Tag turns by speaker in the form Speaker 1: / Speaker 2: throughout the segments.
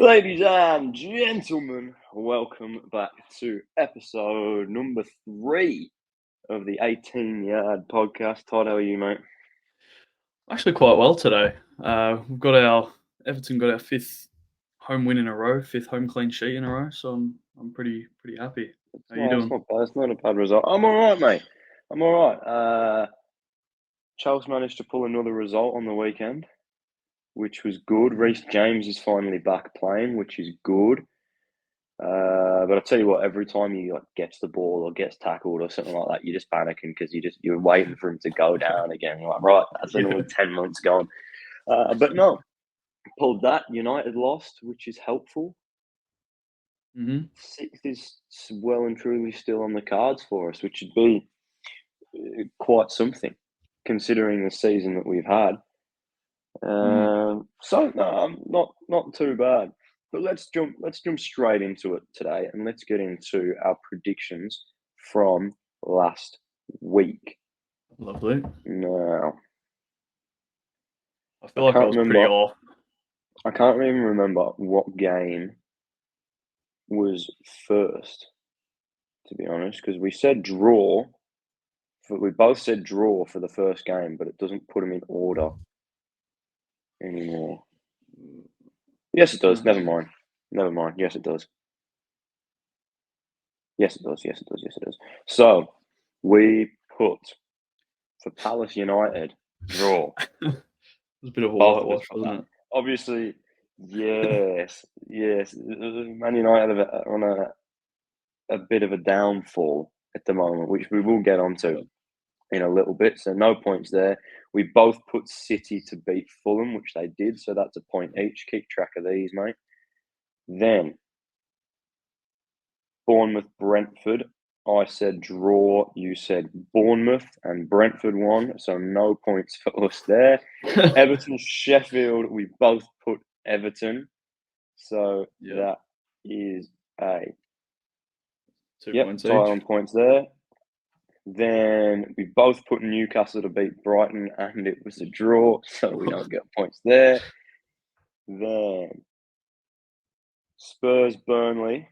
Speaker 1: Ladies and gentlemen, welcome back to episode number 3 of the 18-yard podcast. Todd, how are you, mate?
Speaker 2: Actually, quite well today. We've got our Everton got our fifth home win in a row, fifth home clean sheet in a row. So I'm pretty happy. How you
Speaker 1: It's
Speaker 2: doing?
Speaker 1: not bad. It's not a bad result. I'm all right, mate. I'm all right. Chelsea managed to pull another result on the weekend, which was good. Reece James is finally back playing, which is good. But I tell you what, every time he gets the ball or gets tackled or something like that, you're just panicking because you're waiting for him to go down again. You're like, right, that's another
Speaker 2: Yeah.
Speaker 1: 10 months gone. But no, pulled that. United lost, which is helpful.
Speaker 2: hmm
Speaker 1: Sixth is well and truly still on the cards for us, which would be quite something considering the season that we've had.
Speaker 2: Mm.
Speaker 1: So no, not too bad. But let's jump straight into it today, and let's get into our predictions from last week.
Speaker 2: Lovely.
Speaker 1: Now,
Speaker 2: I
Speaker 1: I
Speaker 2: feel like I
Speaker 1: can't
Speaker 2: was pretty
Speaker 1: remember.
Speaker 2: off.
Speaker 1: I can't even remember what game was first, to be honest, because we said draw. We both said draw for the first game, but it doesn't put them in order anymore. Yes, it does. Never
Speaker 2: Um,
Speaker 1: mind. Never mind. Yes, it does. Yes, it does. Yes, it does. Yes, it does. So we put for Palace United draw.
Speaker 2: it was a bit of a
Speaker 1: Both of us
Speaker 2: whitewash,
Speaker 1: put that.
Speaker 2: wasn't
Speaker 1: Obviously, yes, yes. Man United are on a bit of a downfall at the moment, which we will get onto
Speaker 2: it?
Speaker 1: in a little bit. So no points there. We both put City to beat Fulham, which they did. So that's a point each. Keep track of these, mate. Then Bournemouth Brentford. I said draw. You said Bournemouth, and Brentford won. So no points for us there.
Speaker 2: Yeah.
Speaker 1: Everton Sheffield. We both put Everton. So
Speaker 2: Yeah.
Speaker 1: that is a
Speaker 2: Two
Speaker 1: yep
Speaker 2: points
Speaker 1: tie
Speaker 2: each.
Speaker 1: on points there. Then we both put Newcastle to beat Brighton, and it was a draw, so we don't get points there. Then Spurs Burnley.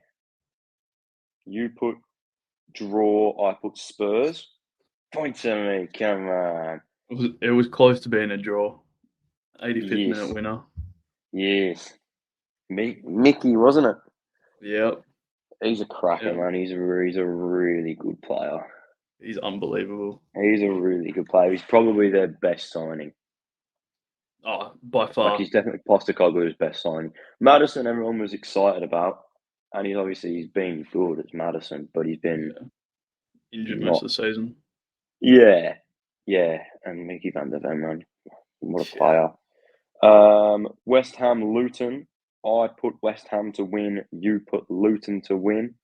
Speaker 1: You put draw. I put Spurs. Point to me, come on.
Speaker 2: It was close to being a draw. 85th minute
Speaker 1: Yes,
Speaker 2: winner.
Speaker 1: yes. Mickey, wasn't it?
Speaker 2: Yep.
Speaker 1: He's a cracker,
Speaker 2: Yep.
Speaker 1: man. He's a really good player.
Speaker 2: He's unbelievable.
Speaker 1: He's a really good player. He's probably their best signing.
Speaker 2: Oh, by
Speaker 1: Like
Speaker 2: far.
Speaker 1: he's definitely Postecoglou's best signing. Madison, everyone was excited about, and he's been good as Madison, but he's been
Speaker 2: Yeah. Injured most
Speaker 1: not.
Speaker 2: of the season.
Speaker 1: Yeah, yeah. And Mickey Van der Ven, man, what a
Speaker 2: Yeah.
Speaker 1: player. West Ham Luton. I put West Ham to win. You put Luton to win.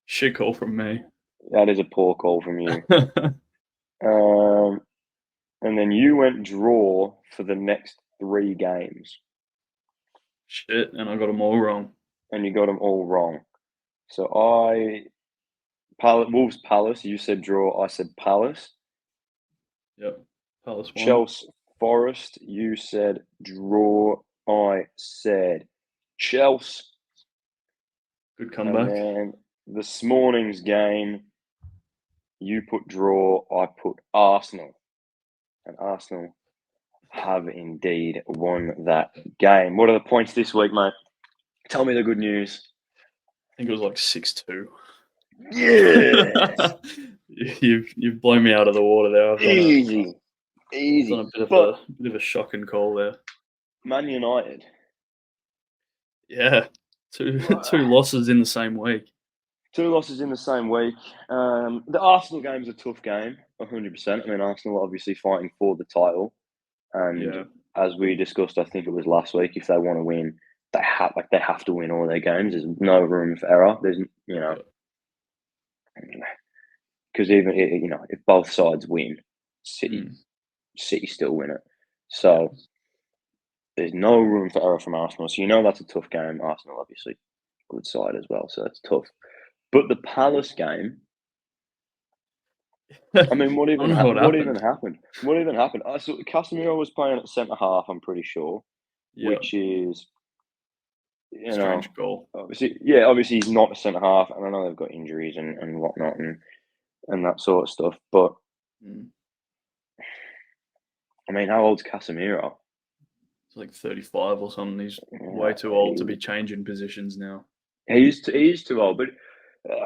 Speaker 2: Shit call from me.
Speaker 1: That is a poor call from you. Um, and then you went draw for the next 3 games,
Speaker 2: Shit, and I got them all wrong.
Speaker 1: and you got them all wrong. So Wolves Palace. You said draw. I said Palace.
Speaker 2: Yep. Palace won.
Speaker 1: Chelsea Forest. You said draw. I said Chelsea.
Speaker 2: Good
Speaker 1: And
Speaker 2: comeback.
Speaker 1: then this morning's game, you put draw. I put Arsenal, and Arsenal have indeed won that game. What are the points this week, mate? Tell me the good news.
Speaker 2: I think it was like 6-2.
Speaker 1: Yes,
Speaker 2: You've blown me out of the water there.
Speaker 1: easy,
Speaker 2: I've done
Speaker 1: easy.
Speaker 2: a bit of
Speaker 1: But
Speaker 2: a shocking call there.
Speaker 1: Man United.
Speaker 2: Yeah. Two losses in the same week.
Speaker 1: 2 losses in the same week. The Arsenal game's a tough game, 100%. I mean, Arsenal are obviously fighting for the title, and
Speaker 2: Yeah.
Speaker 1: as we discussed, I think it was last week, if they want to win, they have to win all their games. There's no room for error. There's
Speaker 2: Yeah.
Speaker 1: because even if both sides win, City
Speaker 2: Mm,
Speaker 1: City still win it.
Speaker 2: yeah.
Speaker 1: So there's no room for error from Arsenal. So that's a tough game. Arsenal obviously good side as well, so that's tough. But the Palace game,
Speaker 2: I
Speaker 1: I mean,
Speaker 2: don't know what
Speaker 1: what even
Speaker 2: happened.
Speaker 1: happened? What even happened? I saw Casemiro was playing at centre half. I'm pretty sure,
Speaker 2: Yeah,
Speaker 1: which is, you know,
Speaker 2: strange goal.
Speaker 1: obviously he's not a centre half, and I know they've got injuries and whatnot and that sort of stuff. But
Speaker 2: Mm.
Speaker 1: I mean, how old's Casemiro?
Speaker 2: He's like 35 or something. He's way
Speaker 1: Yeah,
Speaker 2: too old to be changing positions now.
Speaker 1: he is too old. But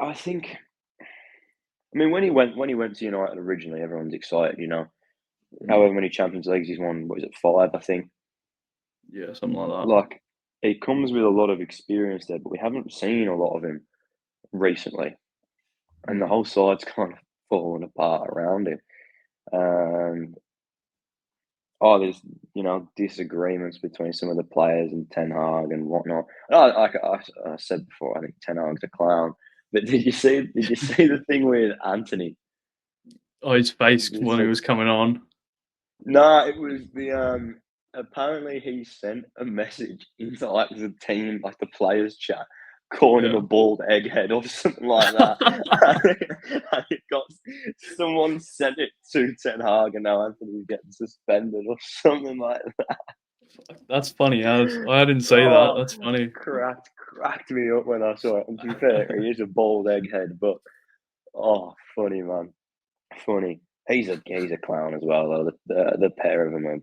Speaker 1: I think, I mean, when he went to United originally, everyone's excited.
Speaker 2: Mm.
Speaker 1: However many Champions Leagues he's won, what is it, 5? I think.
Speaker 2: Yeah, something like that.
Speaker 1: Like, he comes with a lot of experience there, but we haven't seen a lot of him recently, and the
Speaker 2: Mm.
Speaker 1: whole side's kind of fallen apart around him. Um, there's disagreements between some of the players and Ten Hag and whatnot. Like I said before, I think Ten Hag's a clown. But did you see the thing with Anthony?
Speaker 2: Oh, his face
Speaker 1: It's
Speaker 2: when he
Speaker 1: like,
Speaker 2: was coming on.
Speaker 1: no, it was the apparently he sent a message into like the team, like the players chat, calling him
Speaker 2: Yeah.
Speaker 1: a bald egghead or something like that. And it got someone sent it to Ten Hag, and now Anthony's getting suspended or something like that.
Speaker 2: That's funny. I didn't see that.
Speaker 1: Oh,
Speaker 2: That's funny.
Speaker 1: cracked me up when I saw it. And to be fair, he is a bald egghead, but funny man, funny. He's a clown as well, though. The pair of them are,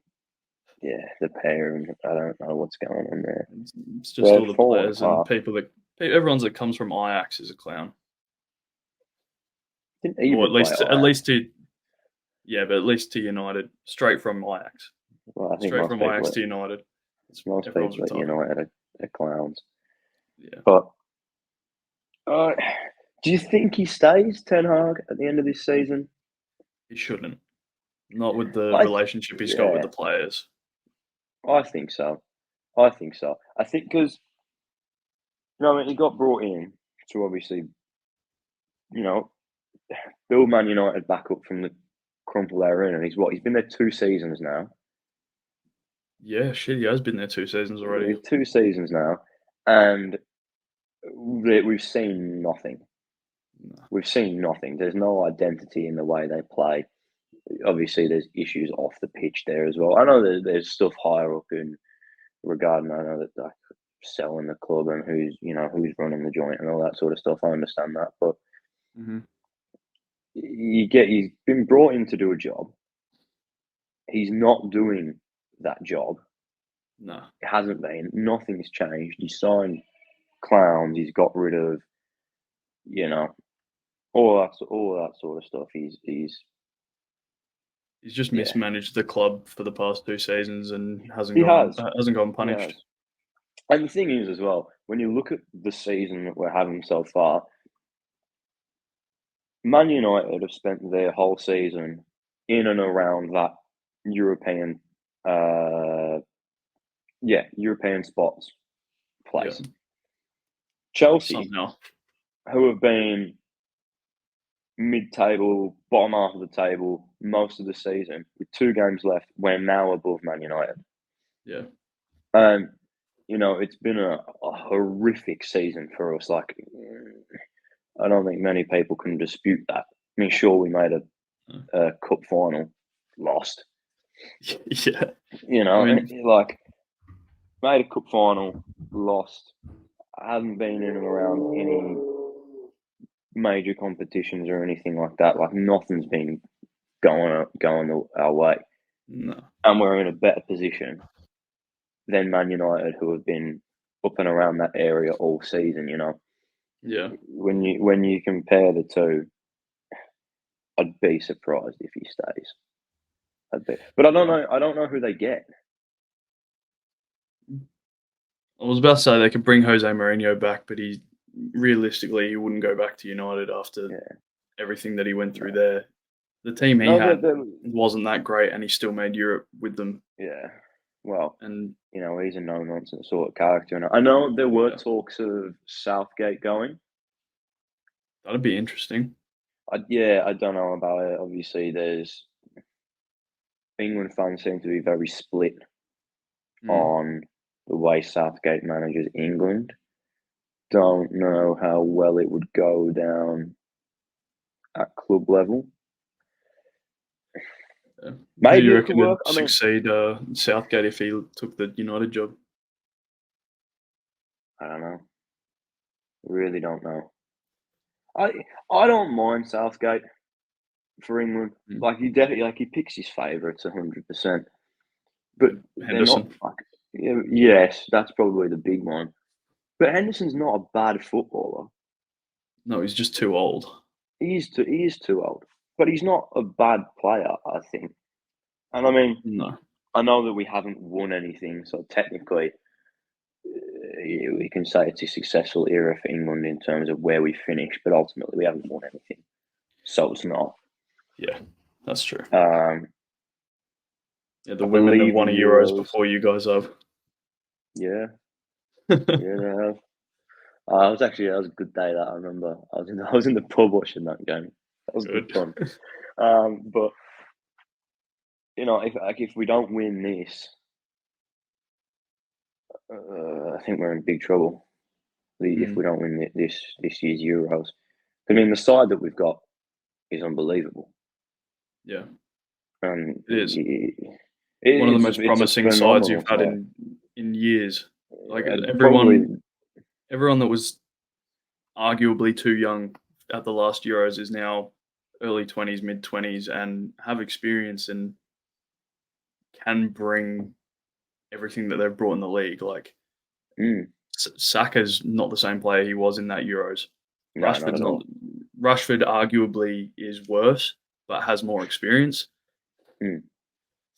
Speaker 1: yeah, the pair of them. I don't know what's going on there.
Speaker 2: It's just
Speaker 1: They're
Speaker 2: all the
Speaker 1: falling
Speaker 2: players and
Speaker 1: apart.
Speaker 2: people everyone that comes from Ajax is a clown.
Speaker 1: Didn't
Speaker 2: Or
Speaker 1: even play
Speaker 2: at
Speaker 1: Ajax.
Speaker 2: least to yeah, but at least to United, straight from Ajax,
Speaker 1: Well, I think
Speaker 2: straight from Ajax to United.
Speaker 1: most
Speaker 2: Everyone's
Speaker 1: people at
Speaker 2: retarded.
Speaker 1: United are clowns.
Speaker 2: Yeah,
Speaker 1: But uh, do you think he stays, Ten Hag, at the end of this season?
Speaker 2: he shouldn't. Not with the
Speaker 1: I th-
Speaker 2: relationship he's got with
Speaker 1: yeah,
Speaker 2: the players.
Speaker 1: I think so. I think so. I think because I mean, he got brought in to obviously, you know, build Man United back up from the crumple they're in, and he's been there 2 seasons now.
Speaker 2: Yeah, shit, he has been there 2 seasons already.
Speaker 1: 2 seasons now, and we've seen nothing.
Speaker 2: No.
Speaker 1: We've seen nothing. There's no identity in the way they play. Obviously, there's issues off the pitch there as well. I know that there's stuff higher up in regarding. I know that like selling the club and who's running the joint and all that sort of stuff. I understand that, but
Speaker 2: Hmm.
Speaker 1: he's been brought in to do a job. He's not doing that job.
Speaker 2: No.
Speaker 1: It hasn't been. Nothing's changed. He signed clowns. He's got rid of, you know, all that sort of stuff.
Speaker 2: He's just
Speaker 1: Yeah,
Speaker 2: mismanaged the club for the past 2 seasons and
Speaker 1: he has.
Speaker 2: hasn't gone
Speaker 1: He
Speaker 2: punished.
Speaker 1: has. And the thing is, as well, when you look at the season that we're having so far, Man United have spent their whole season in and around that European, uh, European spots
Speaker 2: Yeah,
Speaker 1: place. Chelsea,
Speaker 2: somehow.
Speaker 1: who have been mid-table, bottom half of the table most of the season, with 2 games left, we're now above Man United.
Speaker 2: Yeah.
Speaker 1: Um, it's been a horrific season for us. Like, I don't think many people can dispute that. I mean, sure, we made
Speaker 2: Uh,
Speaker 1: a cup final, lost.
Speaker 2: yeah. I mean,
Speaker 1: Like, made a cup final, lost. I haven't been in and around any major competitions or anything like that. Like, nothing's been going our way,
Speaker 2: no.
Speaker 1: and we're in a better position than Man United, who have been up and around that area all season.
Speaker 2: Yeah.
Speaker 1: When you compare the two, I'd be surprised if he stays. But I don't
Speaker 2: Yeah.
Speaker 1: know. I don't know who they get.
Speaker 2: I was about to say they could bring Jose Mourinho back, but realistically he wouldn't go back to United after
Speaker 1: Yeah,
Speaker 2: everything that he went through
Speaker 1: no,
Speaker 2: there. The team he
Speaker 1: no,
Speaker 2: had wasn't that great, and he still made Europe with them.
Speaker 1: yeah. Well,
Speaker 2: And
Speaker 1: he's a no nonsense sort of character, and I know there were
Speaker 2: yeah,
Speaker 1: talks of Southgate going.
Speaker 2: that'd be interesting.
Speaker 1: I don't know about it. Obviously, there's England fans seem to be very split
Speaker 2: Mm.
Speaker 1: on the way Southgate manages England. Don't know how well it would go down at club level.
Speaker 2: Who do you
Speaker 1: Maybe it could
Speaker 2: reckon would
Speaker 1: work. I mean,
Speaker 2: succeed Southgate if he took the United job?
Speaker 1: I don't know. Really don't know. I I don't mind Southgate for England.
Speaker 2: Mm.
Speaker 1: Like he definitely he picks his favourites 100%. But they're not
Speaker 2: Henderson.
Speaker 1: like yes, that's probably the big one. But Henderson's not a bad footballer.
Speaker 2: No, he's just too old.
Speaker 1: He is too old, but he's not a bad player, I think. And I mean,
Speaker 2: No.
Speaker 1: I know that we haven't won anything, so technically, we can say it's a successful era for England in terms of where we finished. But ultimately, we haven't won anything, so it's not.
Speaker 2: Yeah, that's true.
Speaker 1: Um,
Speaker 2: Yeah, the
Speaker 1: I
Speaker 2: women have
Speaker 1: believe the
Speaker 2: won a Euros
Speaker 1: Euros.
Speaker 2: before you guys have.
Speaker 1: Yeah, yeah, they have. That was a good day. That I remember. I was in the pub watching that game. That was good
Speaker 2: Good.
Speaker 1: fun. But if we don't win this, I think we're in big trouble. If
Speaker 2: Mm,
Speaker 1: we don't win this year's Euros, I mean the side that we've got is unbelievable,
Speaker 2: yeah,
Speaker 1: and
Speaker 2: it is. One of the most
Speaker 1: it's a
Speaker 2: promising sides
Speaker 1: phenomenal
Speaker 2: you've had
Speaker 1: side.
Speaker 2: in years. Like
Speaker 1: Probably,
Speaker 2: everyone that was arguably too young at the last Euros is now early 20s, mid 20s, and have experience and can bring everything that they've brought in the league. Like
Speaker 1: mm,
Speaker 2: Saka's not the same player he was in that Euros.
Speaker 1: no, not
Speaker 2: Rashford's
Speaker 1: at
Speaker 2: not.
Speaker 1: all.
Speaker 2: Rashford arguably is worse, but has more experience.
Speaker 1: Mm,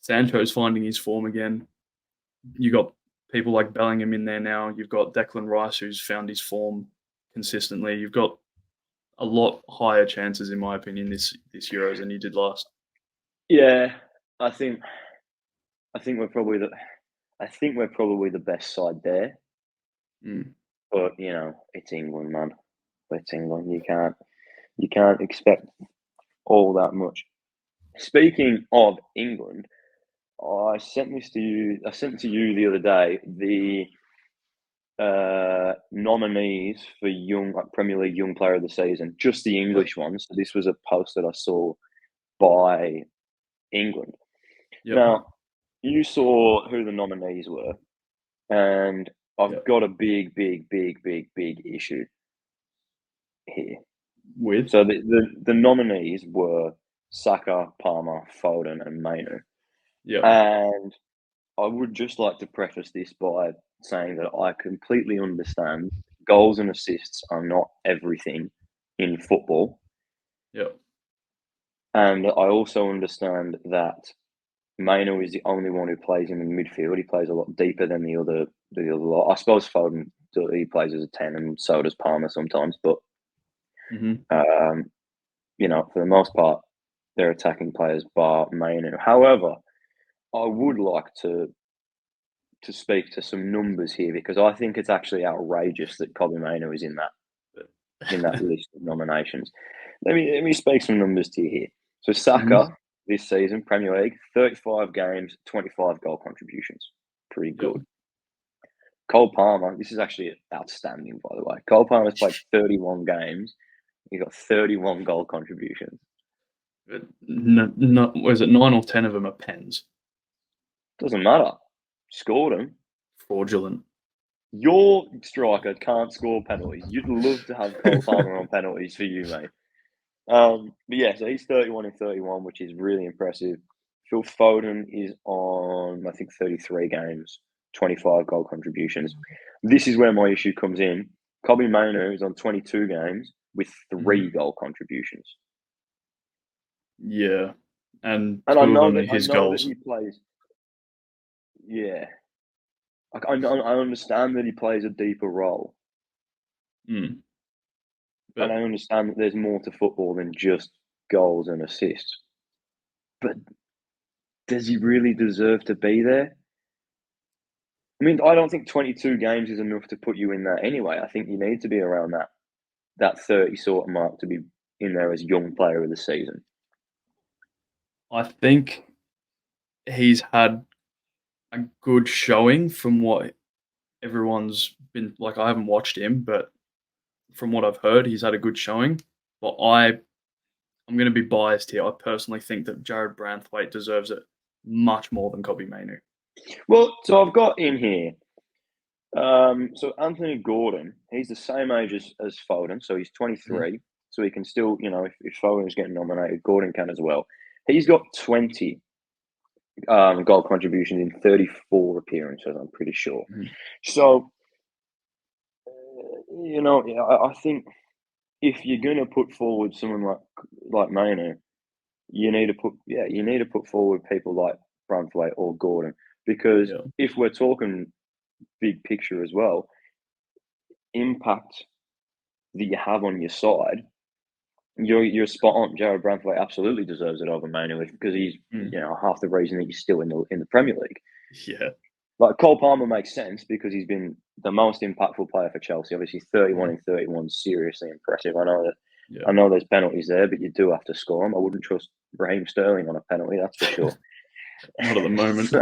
Speaker 2: Sancho's finding his form again. You got people like Bellingham in there now. You've got Declan Rice who's found his form consistently. You've got a lot higher chances, in my opinion, this Euros than you did last.
Speaker 1: yeah, I think I think we're probably the I think we're probably the best side there.
Speaker 2: Mm,
Speaker 1: But it's England, man. It's England. You can't expect all that much. Speaking of England, I sent this to you. I sent to you the other day the nominees for young Premier League Young Player of the Season, just the
Speaker 2: yep,
Speaker 1: English ones. So this was a post that I saw by England.
Speaker 2: yep,
Speaker 1: Now, you saw who the nominees were, and I've
Speaker 2: yep.
Speaker 1: got a big issue here.
Speaker 2: With
Speaker 1: So the nominees were Saka, Palmer, Foden, and Mainu.
Speaker 2: yep,
Speaker 1: And I would just like to preface this by saying that I completely understand goals and assists are not everything in football.
Speaker 2: yep,
Speaker 1: And I also understand that Maino is the only one who plays in the midfield. He plays a lot deeper than the other lot. I suppose Foden he plays as a 10 and so does Palmer sometimes. But
Speaker 2: hmm
Speaker 1: um, for the most part, they're attacking players bar Maino. However, I would like to speak to some numbers here because I think it's actually outrageous that Kobe Mainoo is in that list of nominations. Let me speak some numbers to you here. So
Speaker 2: hmm
Speaker 1: Saka this season, Premier League, 35 games, 25 goal contributions. Pretty
Speaker 2: yep.
Speaker 1: good. Cole Palmer, this is actually outstanding, by the way. Cole Palmer's played 31 games. He got 31 goal contributions.
Speaker 2: No, no, was it 9 or 10 of them are pens?
Speaker 1: Doesn't matter. Scored them.
Speaker 2: Fraudulent.
Speaker 1: Your striker can't score penalties. You'd love to have Cole Palmer on penalties for you, mate. But yeah, so he's 31 and 31, which is really impressive. Phil Foden is on, I think, 33 games, 25 goal contributions. This is where my issue comes in. Kobe Mainoo is on 22 games with
Speaker 2: Mhm.
Speaker 1: 3 goal contributions.
Speaker 2: Yeah, and
Speaker 1: And
Speaker 2: 2 of them are
Speaker 1: I
Speaker 2: his
Speaker 1: know that
Speaker 2: goals.
Speaker 1: he plays, yeah. I understand that he plays a deeper role.
Speaker 2: Mm,
Speaker 1: And
Speaker 2: but
Speaker 1: I understand that there's more to football than just goals and assists. But does he really deserve to be there? I mean, I don't think 22 games is enough to put you in there anyway. I think you need to be around that 30 sort of mark to be in there as young player of the season.
Speaker 2: I think he's had a good showing from what everyone's been like. I haven't watched him, but from what I've heard, he's had a good showing. But I I'm going to be biased here. I personally think that Jared Branthwaite deserves it much more than Kobe Mainu.
Speaker 1: Well, so I've got in here. So Anthony Gordon, he's the same age as Foden, so he's 23. So he can still, if Foden's getting nominated, Gordon can as well. He's got 20 goal contributions in 34 appearances, I'm pretty sure.
Speaker 2: Mhm.
Speaker 1: So, I think if you're going to put forward someone like Manu, you need to put forward people like Brunthwaite or Gordon, because
Speaker 2: Yeah.
Speaker 1: if we're talking big picture as well, impact that you have on your side, you're spot on. Jared Brunthwaite absolutely deserves it over Manu because he's
Speaker 2: Mm.
Speaker 1: half the reason that he's still in the Premier League.
Speaker 2: Yeah.
Speaker 1: Like Cole Palmer makes sense because he's been the most impactful player for Chelsea. Obviously, 31
Speaker 2: Mhm.
Speaker 1: in 31 is seriously impressive.
Speaker 2: Yeah.
Speaker 1: I know there's penalties there, but you do have to score them. I wouldn't trust Raheem Sterling on a penalty, that's for sure.
Speaker 2: Not at the moment.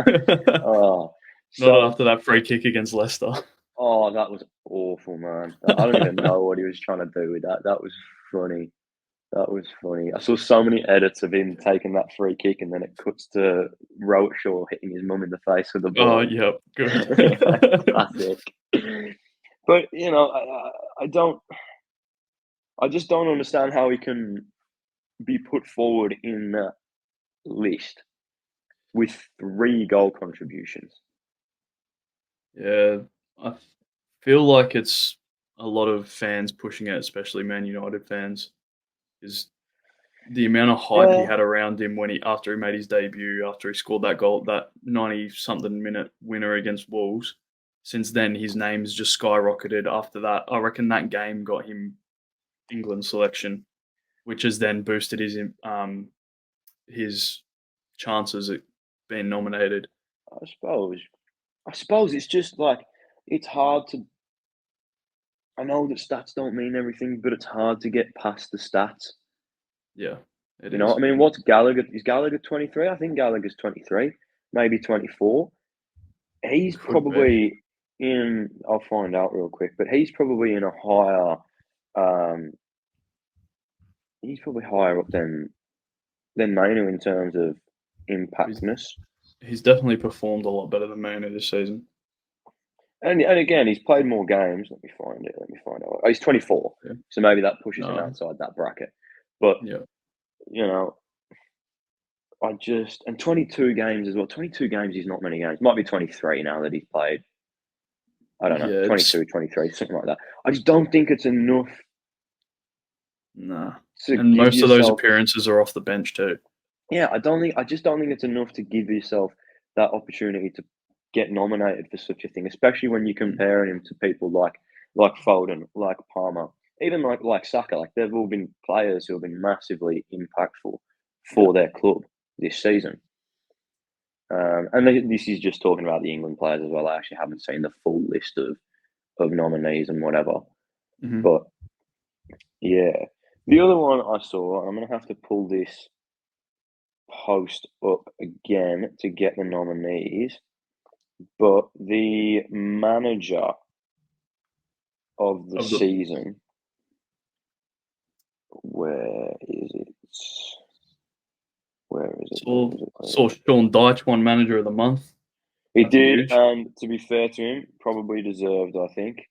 Speaker 1: oh,
Speaker 2: Not
Speaker 1: so
Speaker 2: after that free kick against Leicester.
Speaker 1: that was awful, man. I don't even know what he was trying to do with that. That was funny. That was funny. I saw so many edits of him taking that free kick, and then it cuts to Roadshaw hitting his mum in the face with the
Speaker 2: Oh,
Speaker 1: ball.
Speaker 2: yeah, good.
Speaker 1: Classic. But I don't. I just don't understand how he can be put forward in that list with 3 goal contributions.
Speaker 2: Yeah, I feel like it's a lot of fans pushing it, especially Man United fans, is the amount of hype he
Speaker 1: Yeah,
Speaker 2: had around him when after he made his debut, after he scored that goal, that 90-something minute winner against Wolves. Since then, his name's just skyrocketed. After that, I reckon that game got him England selection, which has then boosted his chances at being nominated.
Speaker 1: I suppose. I suppose it's just like it's hard to. I know that stats don't mean everything, but it's hard to get past the stats.
Speaker 2: Yeah, it
Speaker 1: You know what
Speaker 2: is.
Speaker 1: I mean? What's Gallagher? Is Gallagher 23? I think Gallagher's 23, maybe 24. He's
Speaker 2: Could be.
Speaker 1: probably in. I'll find out real quick, but he's probably in a higher. Um, he's probably higher up than Manu in terms of
Speaker 2: He's
Speaker 1: impactness.
Speaker 2: he's definitely performed a lot better than Manu this season.
Speaker 1: And again, he's played more games. Let me find it. Let me find out. Oh, he's 24,
Speaker 2: Yeah.
Speaker 1: so maybe that pushes him
Speaker 2: No.
Speaker 1: outside that bracket. But
Speaker 2: Yeah.
Speaker 1: you know, and 22 games as well. 22 games is not many games. Might be 23 now that he's played. I don't know,
Speaker 2: Yeah, it's
Speaker 1: 22, 23, something like that. I just don't think it's enough
Speaker 2: nah.
Speaker 1: to
Speaker 2: And
Speaker 1: give
Speaker 2: most of those
Speaker 1: yourself.
Speaker 2: appearances are off the bench too.
Speaker 1: Yeah, I just don't think it's enough to give yourself that opportunity to get nominated for such a thing, especially when you're
Speaker 2: Mm.
Speaker 1: comparing him to people like Foden, like Palmer, even like Saka. Like they've all been players who have been massively impactful
Speaker 2: Yeah.
Speaker 1: for their club this season. And this is just talking about the England players as well. I actually haven't seen the full list of nominees and whatever.
Speaker 2: Mhm.
Speaker 1: But yeah, the other one I saw, I'm gonna have to pull this post up again to get the nominees. But the manager of the
Speaker 2: Of the
Speaker 1: season, where is it? Where is it? Where
Speaker 2: saw
Speaker 1: is it? Where
Speaker 2: saw
Speaker 1: is it?
Speaker 2: Sean Dyche won Manager of the Month.
Speaker 1: He
Speaker 2: That's
Speaker 1: did,
Speaker 2: huge.
Speaker 1: and to be fair to him, probably deserved, I think.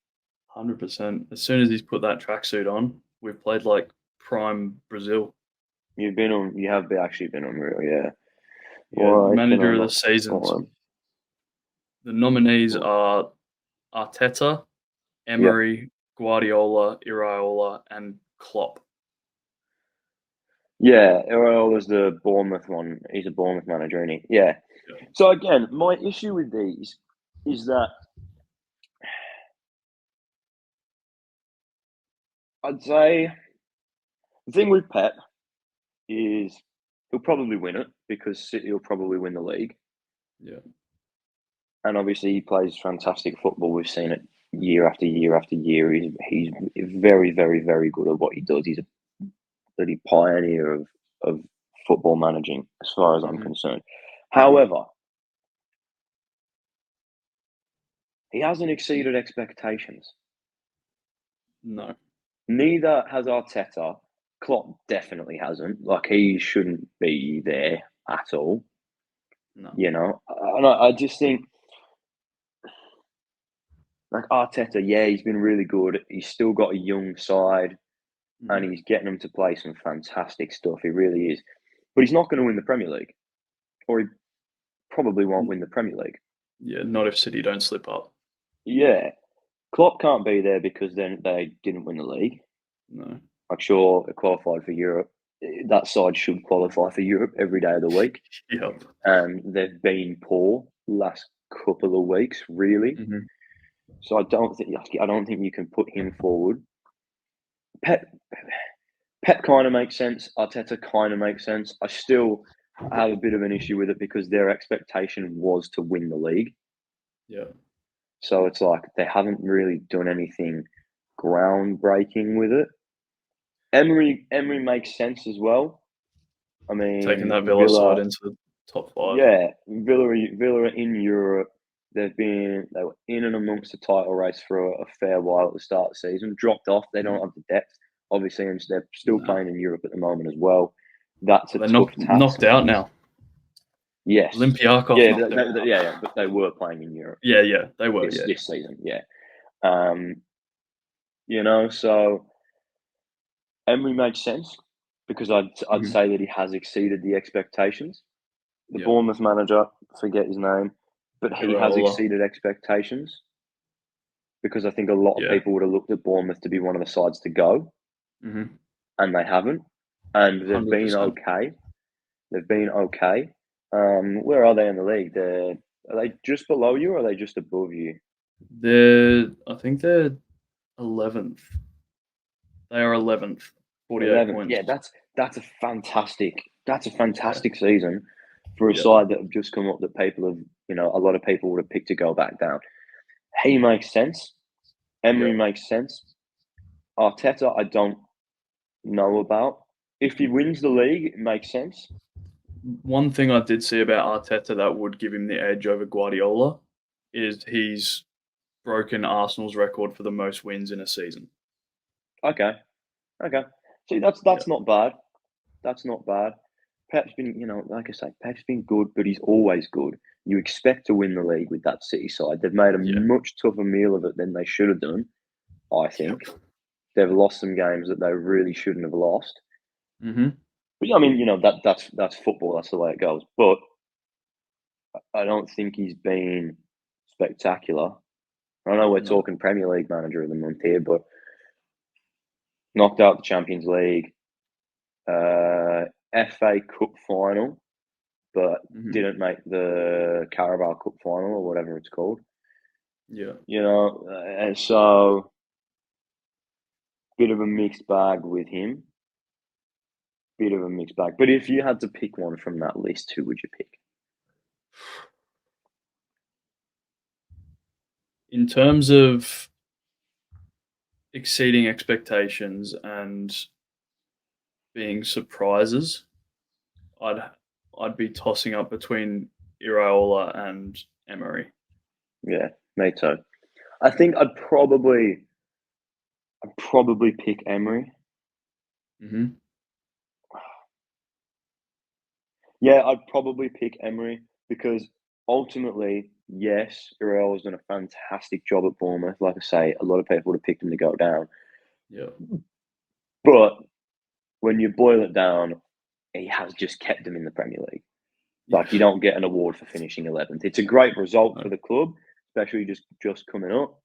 Speaker 2: 100%. As soon as he's put that tracksuit on, we've played like prime Brazil.
Speaker 1: You have actually been unreal, yeah.
Speaker 2: Yeah,
Speaker 1: Why can I
Speaker 2: Manager of the
Speaker 1: not
Speaker 2: seasons.
Speaker 1: find?
Speaker 2: The nominees
Speaker 1: Well,
Speaker 2: are Arteta,
Speaker 1: yeah,
Speaker 2: Emery, Guardiola, Iraola, and Klopp.
Speaker 1: yeah. Well, there's the Bournemouth one. He's a Bournemouth manager, isn't he? Yeah.
Speaker 2: Yeah.
Speaker 1: So again, my issue with these is that I'd say the thing with Pep is he'll probably win it because City will probably win the league.
Speaker 2: Yeah.
Speaker 1: And obviously, he plays fantastic football. We've seen it year after year after year. He's very, very, very good at what he does. He's a bloody pioneer of football managing, as far as I'm
Speaker 2: Mhm.
Speaker 1: concerned. However, he hasn't exceeded expectations.
Speaker 2: No.
Speaker 1: Neither has Arteta, Klopp definitely hasn't. Like, he shouldn't be there at all.
Speaker 2: No.
Speaker 1: You know, and I just think like Arteta, yeah, he's been really good. He's still got a young side, and
Speaker 2: Mhm.
Speaker 1: he's getting them to play some fantastic stuff. He really is, but he's not going to win the Premier League, or he probably won't win the Premier League.
Speaker 2: Yeah, not if City don't slip up.
Speaker 1: Yeah, Klopp can't be there because then they didn't win the league.
Speaker 2: No.
Speaker 1: Like, sure, they qualified for Europe. That side should qualify for Europe every day of the week,
Speaker 2: Yep.
Speaker 1: and they've been poor last couple of weeks, really.
Speaker 2: Mhm.
Speaker 1: So I don't think you can put him forward. Pep Pep kind of makes sense. Arteta kind of makes sense. I still have a bit of an issue with it because their expectation was to win the league.
Speaker 2: Yeah.
Speaker 1: So it's like they haven't really done anything groundbreaking with it. Emery makes sense as well. I
Speaker 2: Taking
Speaker 1: mean,
Speaker 2: that Villa side
Speaker 1: Villa,
Speaker 2: into the top 5.
Speaker 1: yeah, Villa are in Europe. They were in and amongst the title race for a fair while at the start of the season. Dropped off. They don't
Speaker 2: Mhm.
Speaker 1: have the depth, obviously, and they're still
Speaker 2: No.
Speaker 1: playing in Europe at the moment as well. That's a
Speaker 2: They're
Speaker 1: tough task.
Speaker 2: knocked out now.
Speaker 1: Yes,
Speaker 2: Olympiacos
Speaker 1: yeah,
Speaker 2: knocked them out.
Speaker 1: yeah, but they were playing in Europe
Speaker 2: Yeah, they were,
Speaker 1: this
Speaker 2: yeah.
Speaker 1: this season. Yeah, um, so Emery makes sense because I'd
Speaker 2: Mhm.
Speaker 1: say that he has exceeded the expectations. The
Speaker 2: Yep.
Speaker 1: Bournemouth manager, forget his name, but he has
Speaker 2: Iraola.
Speaker 1: exceeded expectations because I think a lot of
Speaker 2: Yeah.
Speaker 1: people would have looked at Bournemouth to be one of the sides to go,
Speaker 2: Mhm.
Speaker 1: and they haven't, and they've been
Speaker 2: 100%.
Speaker 1: okay. They've been okay. Where are they in the league? Are they just below you or are they just above you?
Speaker 2: I think they're 11th. They are 11th, 48
Speaker 1: 11th.
Speaker 2: points.
Speaker 1: Yeah, that's a
Speaker 2: Yeah.
Speaker 1: fantastic season for a
Speaker 2: Yeah.
Speaker 1: side that have just come up that people have, a lot of people would have picked to go back down. He makes sense. Emery
Speaker 2: Yeah.
Speaker 1: makes sense. Arteta, I don't know about. If he wins the league, it makes sense.
Speaker 2: One thing I did see about Arteta that would give him the edge over Guardiola is he's broken Arsenal's record for the most wins in a season.
Speaker 1: Okay, okay. See,
Speaker 2: Yeah.
Speaker 1: that's not bad. That's not bad. Pep's been, like I say, Pep's been good, but he's always good. You expect to win the league with that City side. They've made a
Speaker 2: Yeah.
Speaker 1: much tougher meal of it than they should have done, I think.
Speaker 2: Yep.
Speaker 1: They've lost some games that they really shouldn't have lost.
Speaker 2: Mhm.
Speaker 1: But I mean, that's football. That's the way it goes. But I don't think he's been spectacular. I know we're
Speaker 2: No.
Speaker 1: talking Premier League manager of the month here, but knocked out the Champions League, uh, FA Cup final, but
Speaker 2: Mhm.
Speaker 1: didn't make the Carabao Cup final or whatever it's called.
Speaker 2: Yeah.
Speaker 1: And so bit of a mixed bag with him. Bit of a mixed bag. But if you had to pick one from that list, who would you pick?
Speaker 2: In terms of exceeding expectations and being surprises, I'd I'd be tossing up between Iraola and Emery.
Speaker 1: Yeah, me too. I think I'd probably pick Emery.
Speaker 2: Mhm.
Speaker 1: Yeah, I'd probably pick Emery because ultimately, yes, Iraola's done a fantastic job at Bournemouth. Like I say, a lot of people would have picked him to go down.
Speaker 2: Yeah.
Speaker 1: But when you boil it down, he has just kept them in the Premier League.
Speaker 2: Yeah.
Speaker 1: Like, you don't get an award for finishing 11th. It's a great result
Speaker 2: No.
Speaker 1: for the club, especially just coming up.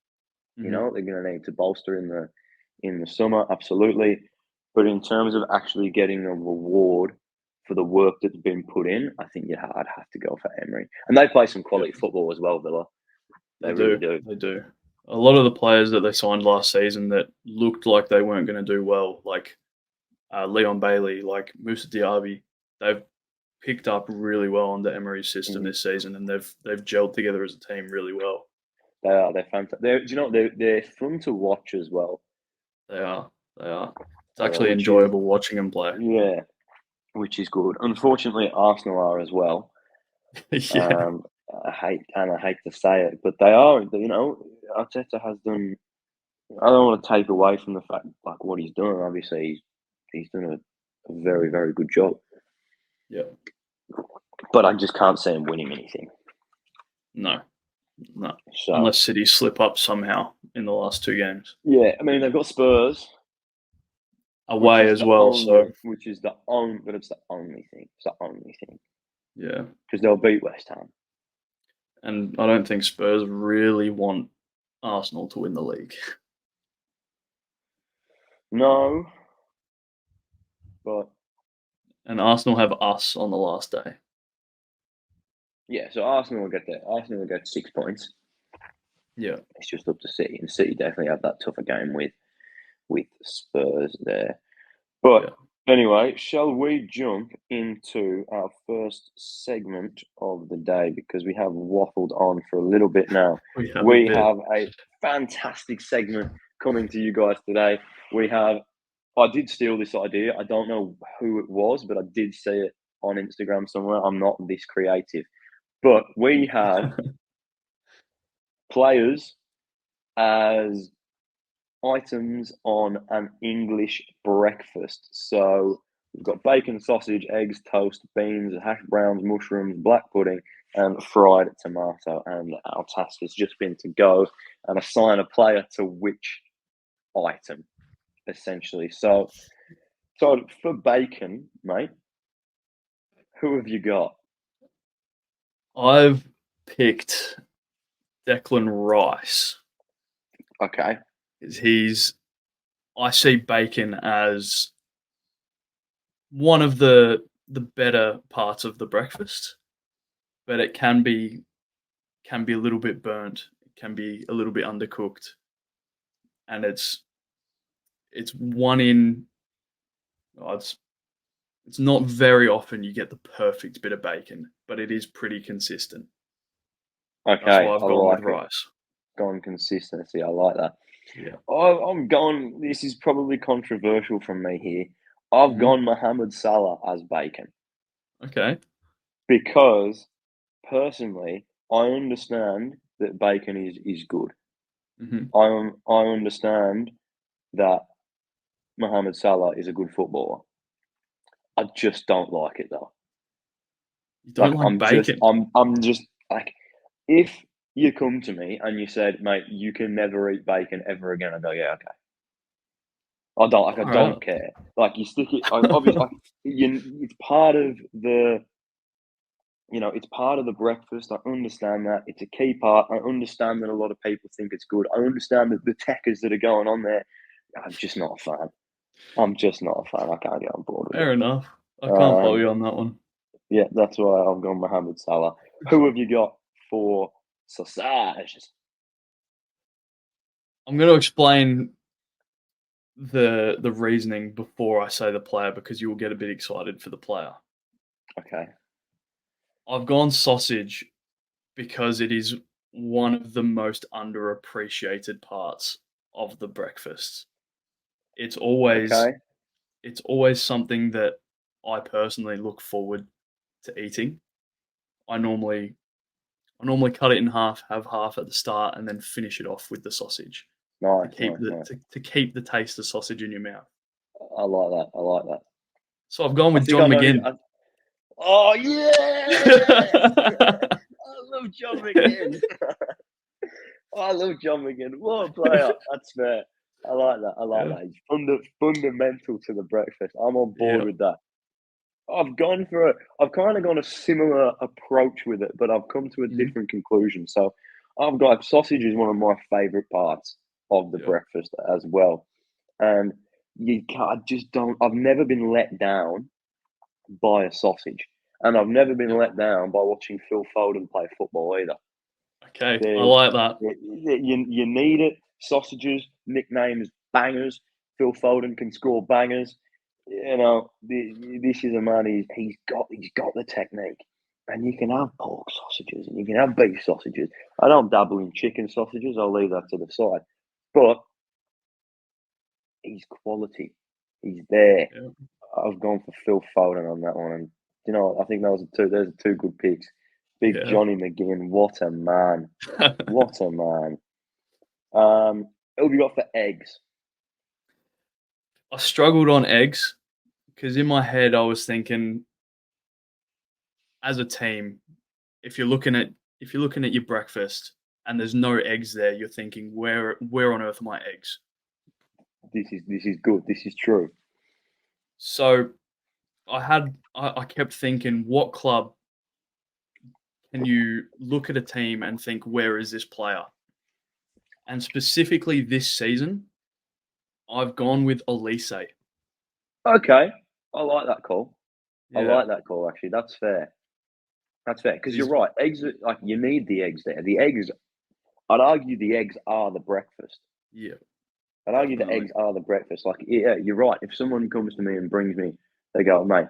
Speaker 2: Mhm.
Speaker 1: They're going to need to bolster in the summer, absolutely. But in terms of actually getting a reward for the work that's been put in, I think I'd have to go for Emery. And they play some
Speaker 2: Yeah.
Speaker 1: quality football as well, Villa.
Speaker 2: They
Speaker 1: They really
Speaker 2: do.
Speaker 1: do.
Speaker 2: They do. A lot of the players that they signed last season that looked like they weren't going to do well, like Leon Bailey, like Musa Diaby, they've picked up really well under Emery's system
Speaker 1: Mhm.
Speaker 2: this season, and they've gelled together as a team really well.
Speaker 1: They are. They're fantastic. They're fun to watch as well.
Speaker 2: They are. They are. It's
Speaker 1: They are,
Speaker 2: actually
Speaker 1: which is
Speaker 2: enjoyable watching them play.
Speaker 1: yeah, which is good. Unfortunately, Arsenal are as well.
Speaker 2: Yeah.
Speaker 1: Um, I hate to say it, but they are. Arteta has done. I don't want to take away from the fact like what he's done. Obviously, he's he's done a very, very good job.
Speaker 2: Yeah.
Speaker 1: But I just can't see him winning anything.
Speaker 2: No.
Speaker 1: So
Speaker 2: Unless City slip up somehow in the last 2 games.
Speaker 1: yeah, I mean they've got Spurs
Speaker 2: Away as well, so
Speaker 1: which is the only, but it's the only thing. It's the only thing
Speaker 2: yeah.
Speaker 1: because they'll beat West Ham.
Speaker 2: And I don't think Spurs really want Arsenal to win the league.
Speaker 1: No, but
Speaker 2: And Arsenal have us on the last day.
Speaker 1: yeah, so Arsenal will get 6 points.
Speaker 2: Yeah.
Speaker 1: It's just up to City, and City definitely have that tougher game with Spurs there. But anyway, shall we jump into our first segment of the day because we have waffled on for a little bit now. We have a fantastic segment coming to you guys today. I did steal this idea. I don't know who it was, but I did see it on Instagram somewhere. I'm not this creative. But we have players as items on an English breakfast. So we've got bacon, sausage, eggs, toast, beans, hash browns, mushrooms, black pudding, and fried tomato. And our task has just been to go and assign a player to which item, essentially. So for bacon, mate, who have you got?
Speaker 2: I've picked Declan Rice.
Speaker 1: Okay.
Speaker 2: I see bacon as one of the better parts of the breakfast, but it can be a little bit burnt, it can be a little bit undercooked, and it's one in. It's not very often you get the perfect bit of bacon, but it is pretty consistent.
Speaker 1: Okay,
Speaker 2: that's why I've
Speaker 1: I
Speaker 2: gone
Speaker 1: like
Speaker 2: with
Speaker 1: it.
Speaker 2: Rice.
Speaker 1: Gone consistency. I like that.
Speaker 2: Yeah.
Speaker 1: I'm going. This is probably controversial from me here. I've gone Mohamed Salah as bacon
Speaker 2: Okay.
Speaker 1: because personally, I understand that bacon is good. I understand that Mohamed Salah is a good footballer. I just don't like it though.
Speaker 2: You don't like bacon?
Speaker 1: I'm just like, if you come to me and you said, mate, you can never eat bacon ever again, I go, yeah, okay. I don't care. Like you stick it. Obviously, it's part of the. It's part of the breakfast. I understand that it's a key part. I understand that a lot of people think it's good. I understand that the techers that are going on there. I'm just not a fan. I'm just not a fan. I can't get on board with
Speaker 2: Fair
Speaker 1: it.
Speaker 2: enough. I can't follow you on that one.
Speaker 1: Yeah, that's why I've gone Mohamed Salah. Who have you got for sausages?
Speaker 2: I'm going to explain the reasoning before I say the player because you will get a bit excited for the player.
Speaker 1: Okay.
Speaker 2: I've gone sausage because it is one of the most underappreciated parts of the breakfast. It's always something that I personally look forward to eating. I normally cut it in half, have half at the start, and then finish it off with the sausage.
Speaker 1: Nice.
Speaker 2: To keep the taste of sausage in your mouth.
Speaker 1: I like that. I like that.
Speaker 2: So I've gone with John McGinn.
Speaker 1: Oh yeah! I love John McGinn. I love John McGinn. What a player! That's fair. I like that. I like that. He's fundamental to the breakfast. I'm on board with that. I've kind of gone a similar approach with it, but I've come to a different conclusion. So I've got sausage is one of my favourite parts of the breakfast as well. And I've never been let down by a sausage. And I've never been let down by watching Phil Foden play football either.
Speaker 2: Okay, I like that.
Speaker 1: You need it. Sausages, nicknames, bangers. Phil Foden can score bangers. This is a man. He's got the technique, and you can have pork sausages and you can have beef sausages. I don't dabble in chicken sausages. I'll leave that to the side. But he's quality. He's there.
Speaker 2: Yeah.
Speaker 1: I've gone for Phil Foden on that one, and I think those are two good picks. Big Johnny McGinn, what a man! What a man! Who have you got for eggs?
Speaker 2: I struggled on eggs because in my head I was thinking, as a team, if you're looking at your breakfast and there's no eggs there, you're thinking, where on earth are my eggs?
Speaker 1: This is good. This is true.
Speaker 2: So I kept thinking, what club can you look at a team and think, where is this player? And specifically this season, I've gone with Elise.
Speaker 1: Okay, I like that call. I
Speaker 2: Yeah,
Speaker 1: like that call. Actually, that's fair. That's fair because you're
Speaker 2: he's
Speaker 1: right. Eggs, like you need the eggs there. The eggs. I'd argue the eggs are the breakfast.
Speaker 2: yeah,
Speaker 1: I'd argue the
Speaker 2: definitely.
Speaker 1: eggs are the breakfast. Like, yeah, you're right. If someone comes to me and brings me, they go, mate,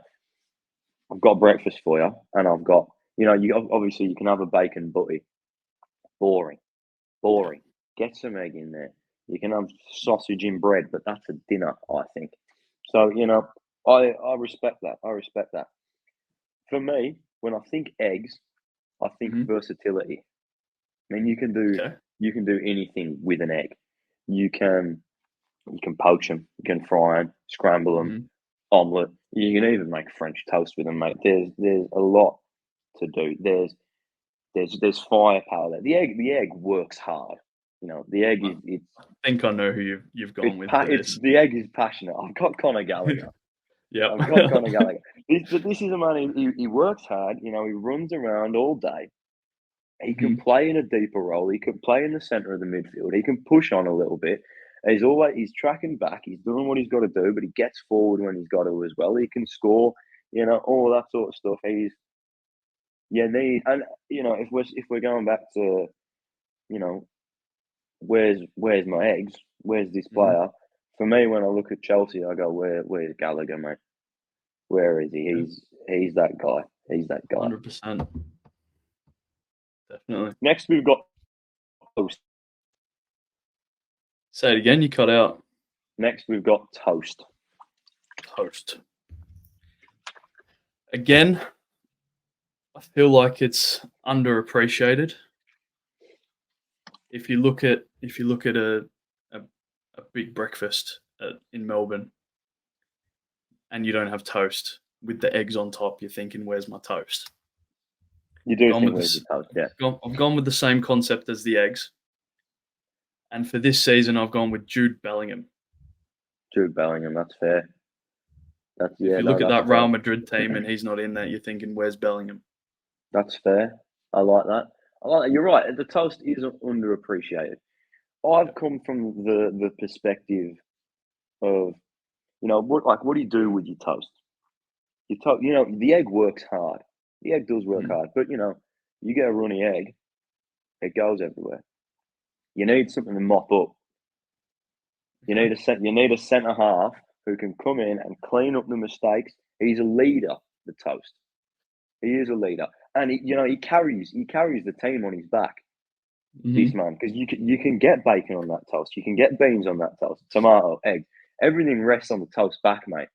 Speaker 1: I've got breakfast for you, and I've got, you obviously you can have a bacon butty. Boring,
Speaker 2: Yeah,
Speaker 1: boring. Get some egg in there. You can have sausage and bread, but that's a dinner, I think. So I respect that. I respect that. For me, when I think eggs, I think
Speaker 2: hmm,
Speaker 1: versatility. I mean,
Speaker 2: okay,
Speaker 1: you can do anything with an egg. You can you can poach them, you can fry them, scramble them,
Speaker 2: hmm,
Speaker 1: omelette. You can even make French toast with them, mate. There's a lot to do. There's firepower there. The egg works hard. The egg
Speaker 2: I
Speaker 1: is
Speaker 2: think I know who you've gone with for
Speaker 1: it's
Speaker 2: this.
Speaker 1: the egg is passionate. I've got Conor Gallagher.
Speaker 2: Yep.
Speaker 1: I've got Conor Gallagher. This is a man. He works hard. He runs around all day. He can
Speaker 2: Mhm.
Speaker 1: play in a deeper role. He can play in the center of the midfield. He can push on a little bit. He's tracking back. He's doing what he's got to do, but he gets forward when he's got to as well. He can score. All that sort of stuff. And if we're going back to you know where's my eggs? Where's this
Speaker 2: Mhm.
Speaker 1: player? For me, when I look at Chelsea, I go, where's Gallagher, mate? Where is he?
Speaker 2: Yeah,
Speaker 1: He's that guy. He's that guy.
Speaker 2: 100%. Definitely.
Speaker 1: Next, we've got toast.
Speaker 2: Say it again, you cut out.
Speaker 1: Next, we've got toast.
Speaker 2: Toast. Again, I feel like it's underappreciated. If you look at a, a big breakfast in Melbourne and you don't have toast with the eggs on top, you're thinking, "Where's my toast?"
Speaker 1: You
Speaker 2: I've
Speaker 1: do
Speaker 2: gone
Speaker 1: think
Speaker 2: with
Speaker 1: where's the
Speaker 2: this.
Speaker 1: toast? Yeah.
Speaker 2: I've gone with the same concept as the eggs, and for this season, I've gone with Jude Bellingham.
Speaker 1: Jude Bellingham, that's fair.
Speaker 2: If
Speaker 1: Yeah,
Speaker 2: you
Speaker 1: no,
Speaker 2: look at
Speaker 1: that's
Speaker 2: that Real
Speaker 1: fair.
Speaker 2: Madrid team and he's not in there, you're thinking, "Where's Bellingham?"
Speaker 1: That's fair. I like that. I like that. You're right. The toast is underappreciated.
Speaker 2: Yeah.
Speaker 1: I've come from the perspective of what do you do with your toast? The egg works hard. The egg does work
Speaker 2: Mhm.
Speaker 1: hard, but you get a runny egg, it goes everywhere. You need something to mop up.
Speaker 2: Okay.
Speaker 1: You need a centre half who can come in and clean up the mistakes. He's a leader. The toast. He is a leader, and he carries the team on his back. This
Speaker 2: Mhm.
Speaker 1: man, because you can get bacon on that toast, you can get beans on that toast, tomato, egg, everything rests on the toast back, mate.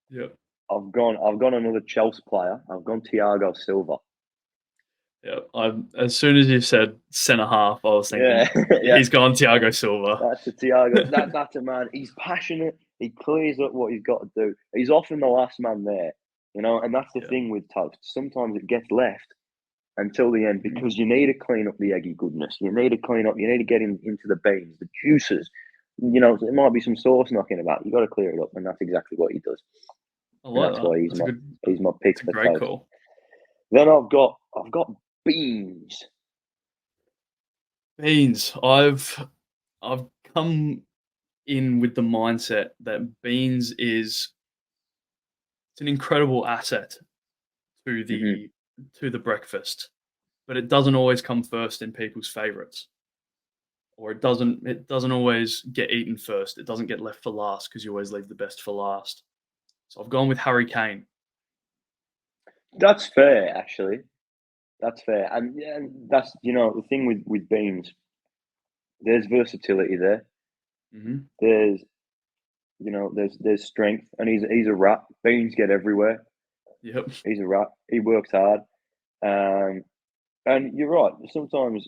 Speaker 2: Yep.
Speaker 1: I've gone another Chelsea player. I've gone Thiago Silva.
Speaker 2: Yep. As soon as you said centre half, I was
Speaker 1: Yeah,
Speaker 2: thinking
Speaker 1: yeah.
Speaker 2: he's gone Thiago Silva.
Speaker 1: That's a Thiago. That's a man. He's passionate. He clears up what he's got to do. He's often the last man there, and that's the
Speaker 2: Yeah.
Speaker 1: thing with toast. Sometimes it gets left until the end
Speaker 2: Mhm.
Speaker 1: because you need to clean up the eggy goodness. You need to clean up. You need to get into the beans, the juices. There might be some sauce knocking about. You got to clear it up, and that's exactly what he does.
Speaker 2: I
Speaker 1: And
Speaker 2: like
Speaker 1: that's
Speaker 2: that.
Speaker 1: why he's
Speaker 2: That's a
Speaker 1: my
Speaker 2: good.
Speaker 1: he's my pick
Speaker 2: That's a
Speaker 1: for
Speaker 2: great
Speaker 1: toast.
Speaker 2: call.
Speaker 1: Then I've got beans.
Speaker 2: Beans. I've come in with the mindset that beans is it's an incredible asset to
Speaker 1: Hmm.
Speaker 2: the breakfast, but it doesn't always come first in people's favorites, or it doesn't always get eaten first. It doesn't get left for last because you always leave the best for last. So I've gone with Harry Kane.
Speaker 1: That's fair, actually. That's fair, and yeah, and that's the thing with beans. There's versatility there.
Speaker 2: Hmm.
Speaker 1: There's there's strength, and he's a rat. Beans get everywhere.
Speaker 2: Yep.
Speaker 1: He's a rat. He works hard. Um, and you're right. Sometimes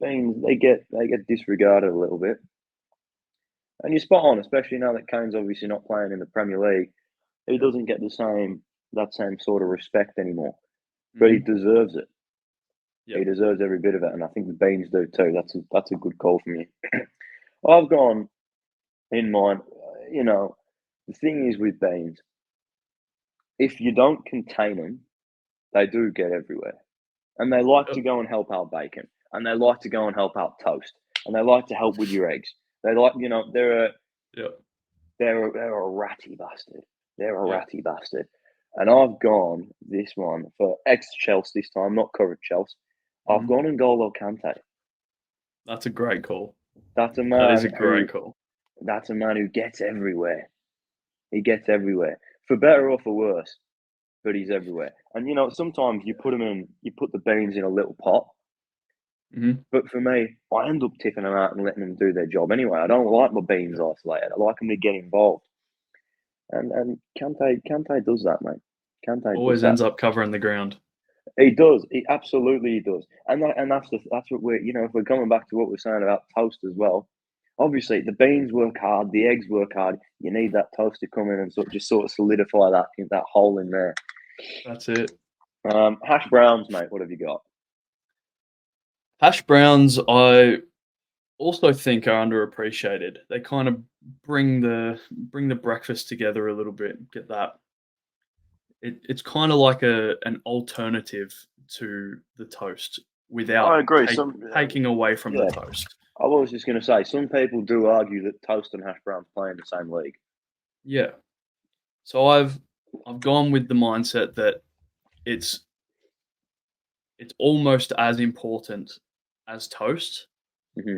Speaker 1: beans they get disregarded a little bit. And you're spot on, especially now that Kane's obviously not playing in the Premier League. he
Speaker 2: Yep.
Speaker 1: doesn't get that same sort of respect anymore. But he
Speaker 2: Mhm.
Speaker 1: deserves it. He
Speaker 2: Yep.
Speaker 1: deserves every bit of it, and I think the Beans do too. That's a good call from you. I've gone in mine. The thing is with Beans, if you don't contain them, they do get everywhere, and they like to
Speaker 2: Yep.
Speaker 1: go and help out bacon, and they like to go and help out toast, and they like to help with your eggs. They like,
Speaker 2: Yep.
Speaker 1: they're a ratty bastard. They're a
Speaker 2: Yep.
Speaker 1: ratty bastard. And I've gone this one for ex Chelsea this time, not current Chelsea. I've
Speaker 2: Mhm.
Speaker 1: gone N'Golo Kante.
Speaker 2: That's a great call.
Speaker 1: That's a
Speaker 2: That is a
Speaker 1: man
Speaker 2: great
Speaker 1: who
Speaker 2: call.
Speaker 1: that's a man who gets everywhere. He gets everywhere. For better or for worse, but he's everywhere. And sometimes you put the beans in a little pot.
Speaker 2: Mhm.
Speaker 1: But for me, I end up tipping them out and letting them do their job anyway. I don't like my beans
Speaker 2: Yep.
Speaker 1: isolated. I like them to get involved. And Kante does that, mate. Kante does
Speaker 2: Always
Speaker 1: that.
Speaker 2: ends up covering the ground.
Speaker 1: He does. He absolutely does. And that's what we're if we're coming back to what we're saying about toast as well. Obviously, the beans work hard, the eggs work hard. You need that toast to come in and sort of solidify that hole in there.
Speaker 2: That's it.
Speaker 1: Hash browns, mate. What have you got?
Speaker 2: Hash browns, I also think are underappreciated. They kind of bring the breakfast together a little bit. Get that. It's kind of like an alternative to the toast
Speaker 1: I
Speaker 2: without
Speaker 1: agree. Some
Speaker 2: taking away from the
Speaker 1: Yeah,
Speaker 2: toast.
Speaker 1: I was just going to say some people do argue that toast and hash browns play in the same league.
Speaker 2: Yeah. So I've gone with the mindset that it's it's almost as important as toast,
Speaker 1: Hmm.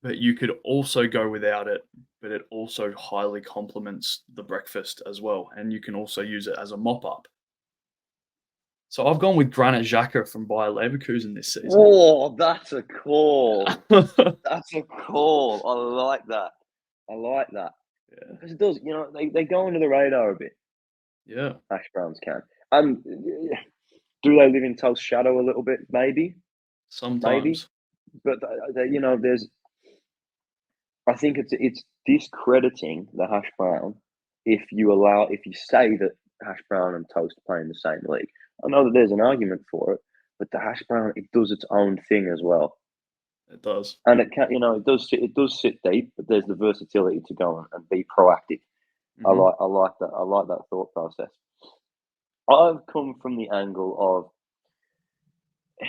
Speaker 2: but you could also go without it, but it also highly complements the breakfast as well, and you can also use it as a mop up. So I've gone with Granit Xhaka from Bayer Leverkusen this season.
Speaker 1: Oh, that's a call. That's a call. I like that. I like that
Speaker 2: Yeah,
Speaker 1: because it does. They go under the radar a bit.
Speaker 2: yeah,
Speaker 1: Hash browns can. And do they live in toast shadow a little bit? Maybe, maybe.
Speaker 2: sometimes.
Speaker 1: But there's. I think it's discrediting the hash brown if you say that hash brown and toast play in the same league. I know that there's an argument for it, but the hash brown it does its own thing as well,
Speaker 2: It does.
Speaker 1: and it does sit deep, but there's the versatility to go and be proactive.
Speaker 2: Hmm.
Speaker 1: I like that. I like that thought process. I've come from the angle of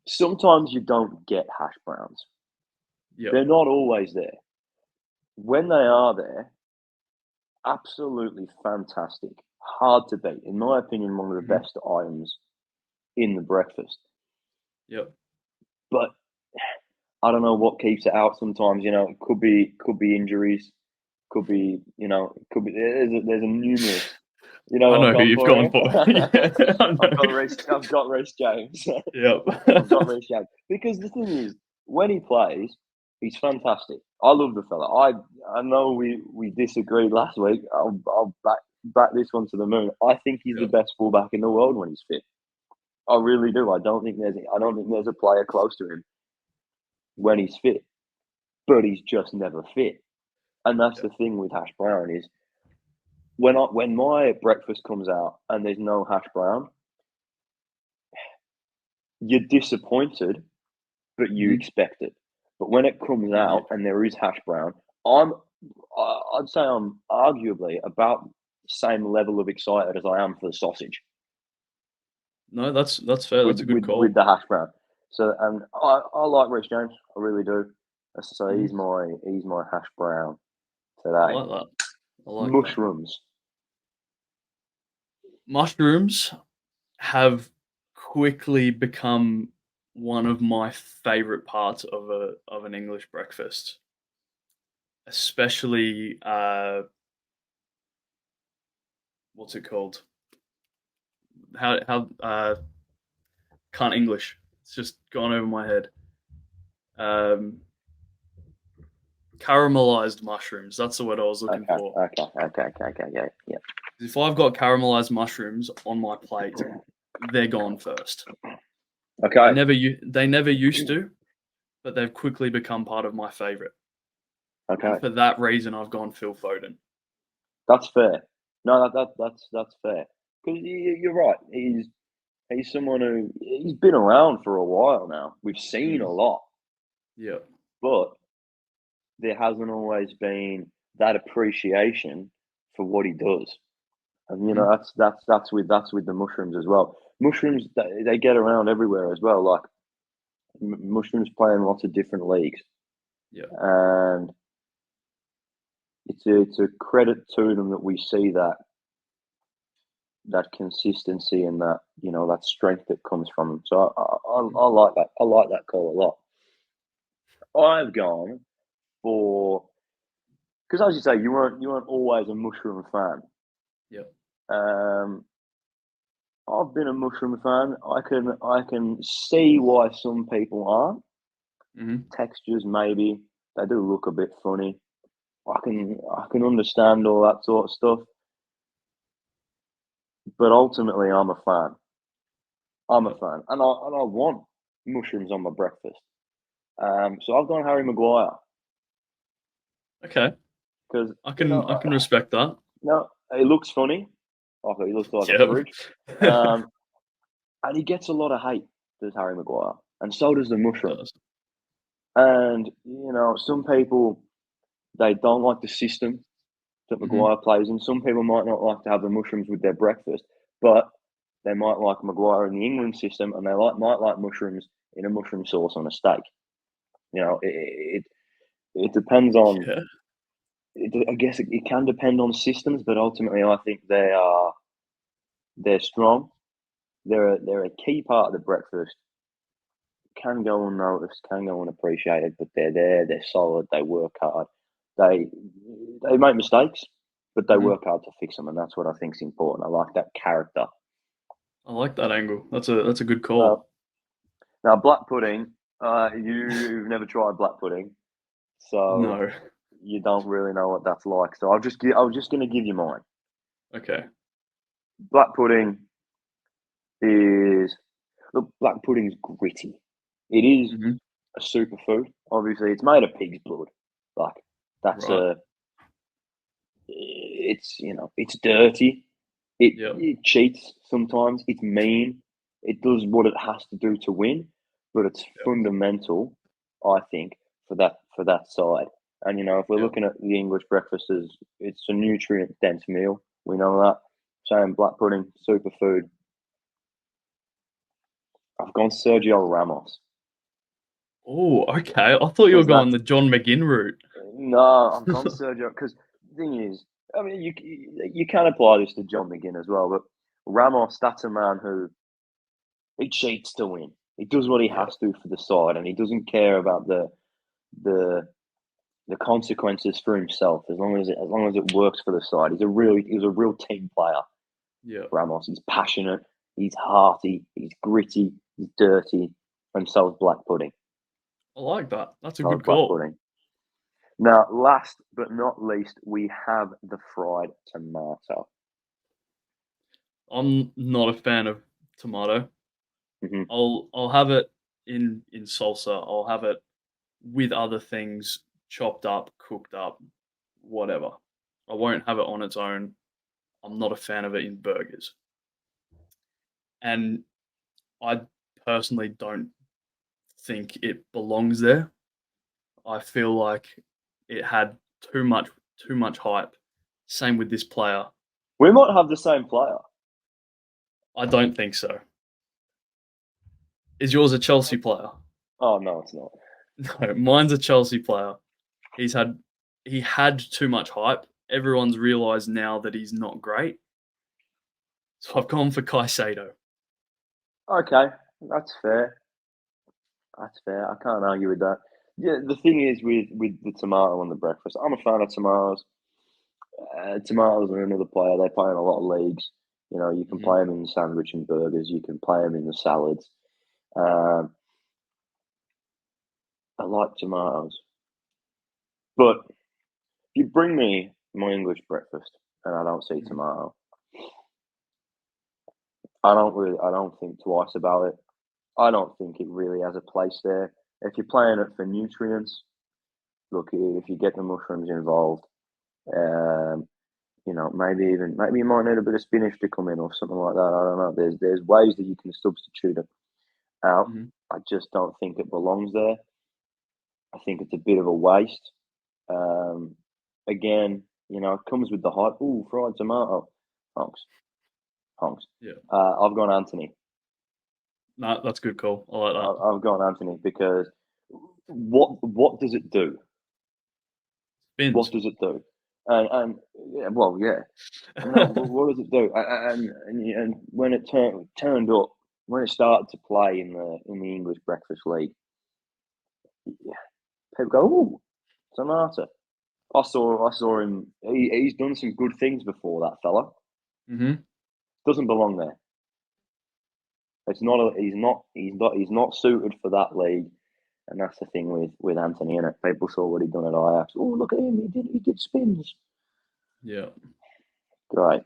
Speaker 1: sometimes you don't get hash browns.
Speaker 2: Yep.
Speaker 1: They're not always there. When they are there, absolutely fantastic. Hard to beat. In my opinion, one of the
Speaker 2: Hmm.
Speaker 1: best items in the breakfast.
Speaker 2: Yep.
Speaker 1: But I don't know what keeps it out sometimes, it could be injuries, could be there's a numerous. You know
Speaker 2: I
Speaker 1: what I've
Speaker 2: know who
Speaker 1: gone
Speaker 2: you've
Speaker 1: for
Speaker 2: gone
Speaker 1: here?
Speaker 2: for. Yeah, I know.
Speaker 1: I've got Reece James.
Speaker 2: Yep.
Speaker 1: I've got Reece James. Because the thing is, when he plays, he's fantastic. I love the fella. I know we disagreed last week. I'll back this one to the moon. I think he's the
Speaker 2: Yep.
Speaker 1: best fullback in the world when he's fit. I really do. I don't think there's a player close to him when he's fit, but he's just never fit. And that's
Speaker 2: Yep.
Speaker 1: the thing with hash brown is when my breakfast comes out and there's no hash brown, you're disappointed, but you
Speaker 2: Mhm.
Speaker 1: expect it. But when it comes
Speaker 2: Yeah.
Speaker 1: out and there is hash brown, I'm I'd say I'm arguably about the same level of excited as I am for the sausage
Speaker 2: No, that's fair.
Speaker 1: with
Speaker 2: That's a good
Speaker 1: with with
Speaker 2: call.
Speaker 1: the hash brown. So and I like Rich James, I really do. So
Speaker 2: Mhm.
Speaker 1: he's my hash brown
Speaker 2: I
Speaker 1: today.
Speaker 2: like that. I like that.
Speaker 1: Mushrooms.
Speaker 2: Mushrooms have quickly become one of my favorite parts of an English breakfast, especially what's it called? How can't English. It's just gone over my head. Um, Caramelized mushrooms. That's the word I was looking
Speaker 1: Okay,
Speaker 2: for.
Speaker 1: okay, okay, okay, okay, yeah, yeah.
Speaker 2: If I've got caramelized mushrooms on my plate, they're gone first.
Speaker 1: Okay,
Speaker 2: They never used to, but they've quickly become part of my favorite. And
Speaker 1: okay.
Speaker 2: for that reason, I've gone Phil Foden.
Speaker 1: That's fair. No, that's fair. Because you're right. He's someone he's been around for a while now. We've seen a
Speaker 2: Mm.
Speaker 1: lot,
Speaker 2: Yeah.
Speaker 1: but there hasn't always been that appreciation for what he does. And
Speaker 2: Mhm.
Speaker 1: that's with the mushrooms as well. Mushrooms they get around everywhere as well. Like mushrooms play in lots of different leagues,
Speaker 2: Yeah.
Speaker 1: and it's a credit to them that we see that consistency and that that strength that comes from them. So
Speaker 2: Mhm.
Speaker 1: I like that. I like that call a lot. I've gone for because as you say, you weren't always a mushroom fan.
Speaker 2: Yeah.
Speaker 1: Um, I've been a mushroom fan. I can see why some people aren't.
Speaker 2: Mhm.
Speaker 1: Textures maybe they do look a bit funny. I can understand all that sort of stuff, but ultimately I'm a fan. I'm a
Speaker 2: Yeah.
Speaker 1: fan, and I want mushrooms on my breakfast. So I've gone Harry Maguire
Speaker 2: Okay.
Speaker 1: because
Speaker 2: I can respect that.
Speaker 1: no, he looks funny. Like he looks like a
Speaker 2: Yeah.
Speaker 1: fridge, um, and he gets a lot of hate. Does Harry Maguire, and so does the
Speaker 2: It
Speaker 1: mushroom.
Speaker 2: does.
Speaker 1: And some people they don't like the system that
Speaker 2: Mhm.
Speaker 1: Maguire plays in. Some people might not like to have the mushrooms with their breakfast, but they might like Maguire in the England system, and they might like mushrooms in a mushroom sauce on a steak. It depends on.
Speaker 2: Yeah.
Speaker 1: I guess it can depend on systems, but ultimately, I think they're strong. They're a key part of the breakfast. Can go unnoticed, can go unappreciated, but they're there. They're solid. They work hard. They they make mistakes, but they
Speaker 2: Mhm.
Speaker 1: work hard to fix them, and that's what I think is important. I like that character.
Speaker 2: I like that angle. That's a good call.
Speaker 1: Now, now black pudding. You've never tried black pudding, so
Speaker 2: No.
Speaker 1: you don't really know what that's like. So I was just going to give you mine.
Speaker 2: Okay.
Speaker 1: Black pudding is look. Black pudding is gritty. It is
Speaker 2: Mhm.
Speaker 1: a superfood. Obviously, it's made of pig's blood. Like that's
Speaker 2: Right.
Speaker 1: a it's dirty.
Speaker 2: Yeah.
Speaker 1: It cheats sometimes. It's mean. It does what it has to do to win, but it's
Speaker 2: Yeah.
Speaker 1: fundamental, I think, for that side. And if we're
Speaker 2: Yeah.
Speaker 1: looking at the English breakfast as it's a nutrient dense meal, we know that. Same black pudding, superfood. I've gone Sergio Ramos
Speaker 2: Oh, okay. I thought you were
Speaker 1: because
Speaker 2: going
Speaker 1: that's
Speaker 2: the John McGinn route.
Speaker 1: no, I've gone Sergio because the thing is, I mean, you can apply this to John McGinn as well, but Ramos, that's a man who he cheats to win. He does what he
Speaker 2: Yeah.
Speaker 1: has to for the side, and he doesn't care about the the consequences for himself as long as it works for the side. He's a real team player.
Speaker 2: Yeah.
Speaker 1: Ramos. He's passionate. He's hearty. He's gritty. He's dirty. And so is Black Pudding.
Speaker 2: I like that. That's a
Speaker 1: So
Speaker 2: good
Speaker 1: is Black
Speaker 2: call.
Speaker 1: Pudding. Now, last but not least, we have the fried tomato.
Speaker 2: I'm not a fan of tomato.
Speaker 1: Hmm.
Speaker 2: I'll have it in salsa. I'll have it with other things chopped up, cooked up, whatever. I won't have it on its own. I'm not a fan of it in burgers. And I personally don't think it belongs there. I feel like it had too much hype. Same with this player.
Speaker 1: We might have the same player.
Speaker 2: I don't think so. Is yours a Chelsea player?
Speaker 1: Oh no, it's not.
Speaker 2: No, mine's a Chelsea player. He's had he had too much hype. Everyone's realised now that he's not great. So I've gone for Caicedo.
Speaker 1: Okay, that's fair. That's fair. I can't argue with that. Yeah, the thing is with the tomato on the breakfast, I'm a fan of tomatoes. Tomatoes are another player. They play in a lot of leagues. You can
Speaker 2: Mhm.
Speaker 1: play them in the sandwich and burgers. You can play them in the salads. Um, I like tomatoes, but if you bring me my English breakfast and I don't see
Speaker 2: Mhm.
Speaker 1: tomato, I don't think twice about it. I don't think it really has a place there. If you're playing it for nutrients, look, if you get the mushrooms involved, um, maybe you might need a bit of spinach to come in or something like that. I don't know. There's ways that you can substitute it out.
Speaker 2: Mhm.
Speaker 1: I just don't think it belongs there. I think it's a bit of a waste. Um, Again, it comes with the hype. Ooh, fried tomato, honks, honks.
Speaker 2: Yeah.
Speaker 1: I've gone Anthony.
Speaker 2: No, that's a good call. I like that.
Speaker 1: I've gone Anthony because what does it do? What
Speaker 2: Spins.
Speaker 1: does it do? And yeah, well, yeah. No, what does it do? And when it turned up, when it started to play in the English Breakfast League, yeah, people go, "Ooh, Sonata." I saw him. He's done some good things before, that fella.
Speaker 2: Mhm.
Speaker 1: Doesn't belong there. It's not. He's not suited for that league. And that's the thing with Anthony, innit? People saw what he'd done at Ajax. Oh, look at him! He did spins.
Speaker 2: Yeah.
Speaker 1: Great,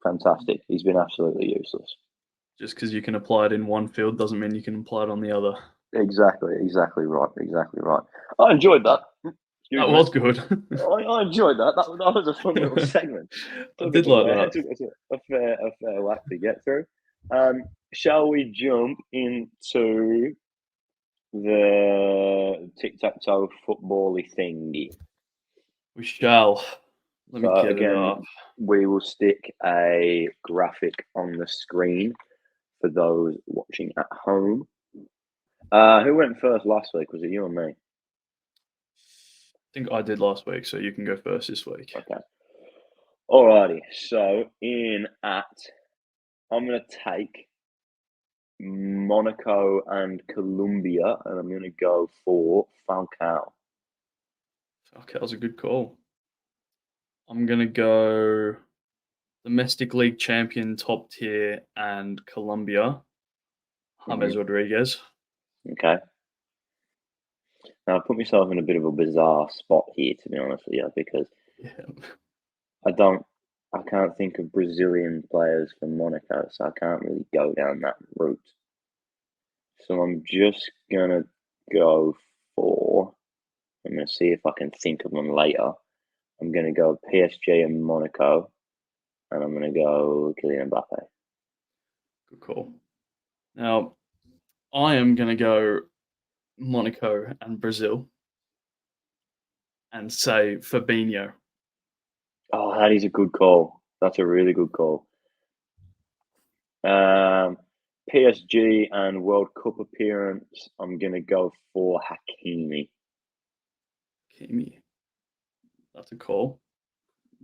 Speaker 1: fantastic. He's been absolutely useless.
Speaker 2: Just because you can apply it in one field doesn't mean you can apply it on the other.
Speaker 1: Exactly right, exactly right. I enjoyed that.
Speaker 2: That
Speaker 1: Excuse me.
Speaker 2: was good.
Speaker 1: I enjoyed that. That was a fun little segment.
Speaker 2: I
Speaker 1: Took us
Speaker 2: did
Speaker 1: a
Speaker 2: like
Speaker 1: way. It
Speaker 2: that.
Speaker 1: took us a fair whack to get through. Shall we jump into the tic tac toe footbally thingy?
Speaker 2: We shall. Let me
Speaker 1: So
Speaker 2: get it
Speaker 1: again,
Speaker 2: up.
Speaker 1: we will stick a graphic on the screen for those watching at home. Who went first last week? Was it you or me?
Speaker 2: I think I did last week, so you can go first this week.
Speaker 1: Okay. Alrighty. So I'm going to take Monaco and Colombia, and I'm going to go for Falcao.
Speaker 2: Okay, that was a good call. I'm gonna go domestic league champion top tier and Colombia,
Speaker 1: Hmm.
Speaker 2: James Rodriguez.
Speaker 1: Okay. Now I put myself in a bit of a bizarre spot here, to be honest with you, because
Speaker 2: Yeah.
Speaker 1: I don't, I can't think of Brazilian players from Monaco, so I can't really go down that route. So I'm just gonna go for. I'm gonna see if I can think of them later. I'm gonna go PSG and Monaco, and I'm gonna go Kylian Mbappe.
Speaker 2: Good call. Now I am gonna go Monaco and Brazil and say Fabinho.
Speaker 1: Oh, that is a good call. That's a really good call. Um, PSG and World Cup appearance. I'm gonna go for Hakimi.
Speaker 2: Kimi. That's a call.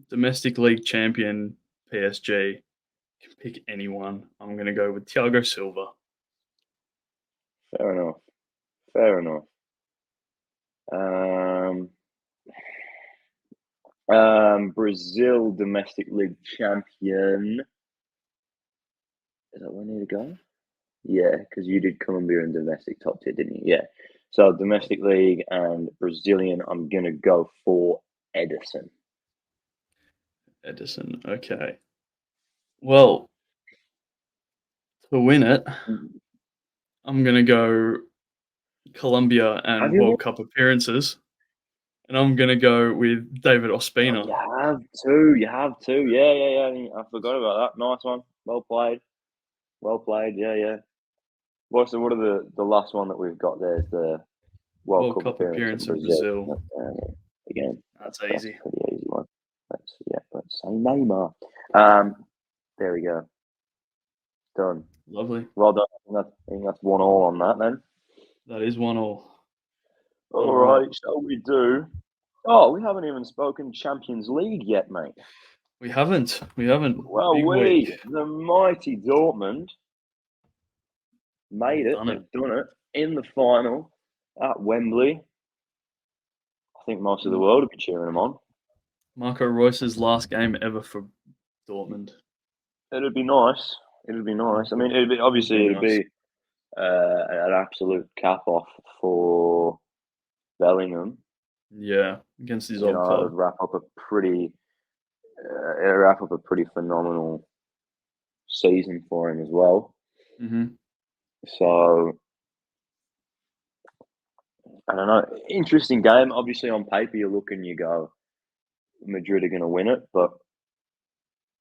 Speaker 2: Domestic league champion PSG. Can pick anyone. I'm gonna go with Thiago Silva.
Speaker 1: Fair enough. Fair enough. Um, Brazil domestic league champion. Is that where I need to go? Yeah, because you did Colombia and domestic top tier, didn't you? Yeah. So domestic league and Brazilian, I'm gonna go for Edison.
Speaker 2: Edison. Okay. Well, to win it, I'm gonna go Colombia
Speaker 1: Have
Speaker 2: and
Speaker 1: you?
Speaker 2: World Cup appearances, and I'm gonna go with David
Speaker 1: Oh,
Speaker 2: Ospina.
Speaker 1: you have to. You have to. Yeah. I forgot about that. Nice one. Well played. Well played. Yeah. What are the last one that we've got there is the World
Speaker 2: World
Speaker 1: Cup
Speaker 2: Cup
Speaker 1: appearance in
Speaker 2: appearance in
Speaker 1: Brazil.
Speaker 2: Brazil.
Speaker 1: Again,
Speaker 2: That's
Speaker 1: that's a
Speaker 2: easy.
Speaker 1: pretty easy one. Let's say Neymar. There we go. Done.
Speaker 2: Lovely.
Speaker 1: Well done. I think that's 1-1 on that then.
Speaker 2: That is 1-1.
Speaker 1: All
Speaker 2: All right.
Speaker 1: right, shall we do? Oh, we haven't even spoken Champions League yet, mate.
Speaker 2: We haven't. We haven't.
Speaker 1: Well,
Speaker 2: Big week.
Speaker 1: the mighty Dortmund made
Speaker 2: They've
Speaker 1: it.
Speaker 2: done it.
Speaker 1: They've done it in the final at Wembley. I think most of the world have been cheering them on.
Speaker 2: Marco Reus's last game ever for Dortmund.
Speaker 1: It'd be nice. It'd be nice. I mean,
Speaker 2: Would be
Speaker 1: it'd
Speaker 2: nice.
Speaker 1: be an absolute cap off for Bellingham.
Speaker 2: Yeah, against his old
Speaker 1: It would
Speaker 2: club.
Speaker 1: wrap up a pretty phenomenal season for him as well.
Speaker 2: Hmm.
Speaker 1: So I don't know. Interesting game. Obviously, on paper, you look and you go, Madrid are going to win it, but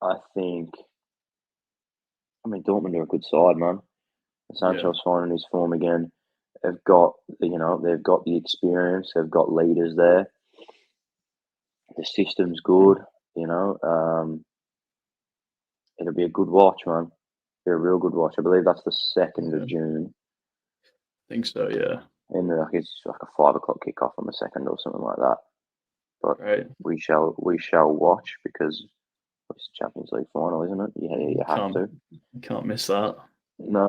Speaker 1: I think. I mean, Dortmund are a good side, man.
Speaker 2: Yeah.
Speaker 1: Sancho's finding his form again. They've got, they've got the experience. They've got leaders there. The system's good. You know, it'll be a good watch, man. Be a real good watch. I believe that's the 2nd
Speaker 2: Yeah.
Speaker 1: of June.
Speaker 2: I think so. Yeah.
Speaker 1: And it's like a 5 o'clock kickoff on the 2nd or something like that. But
Speaker 2: Right.
Speaker 1: we shall watch because it's the Champions League final, isn't it? Yeah, you have to.
Speaker 2: You can't miss that.
Speaker 1: No.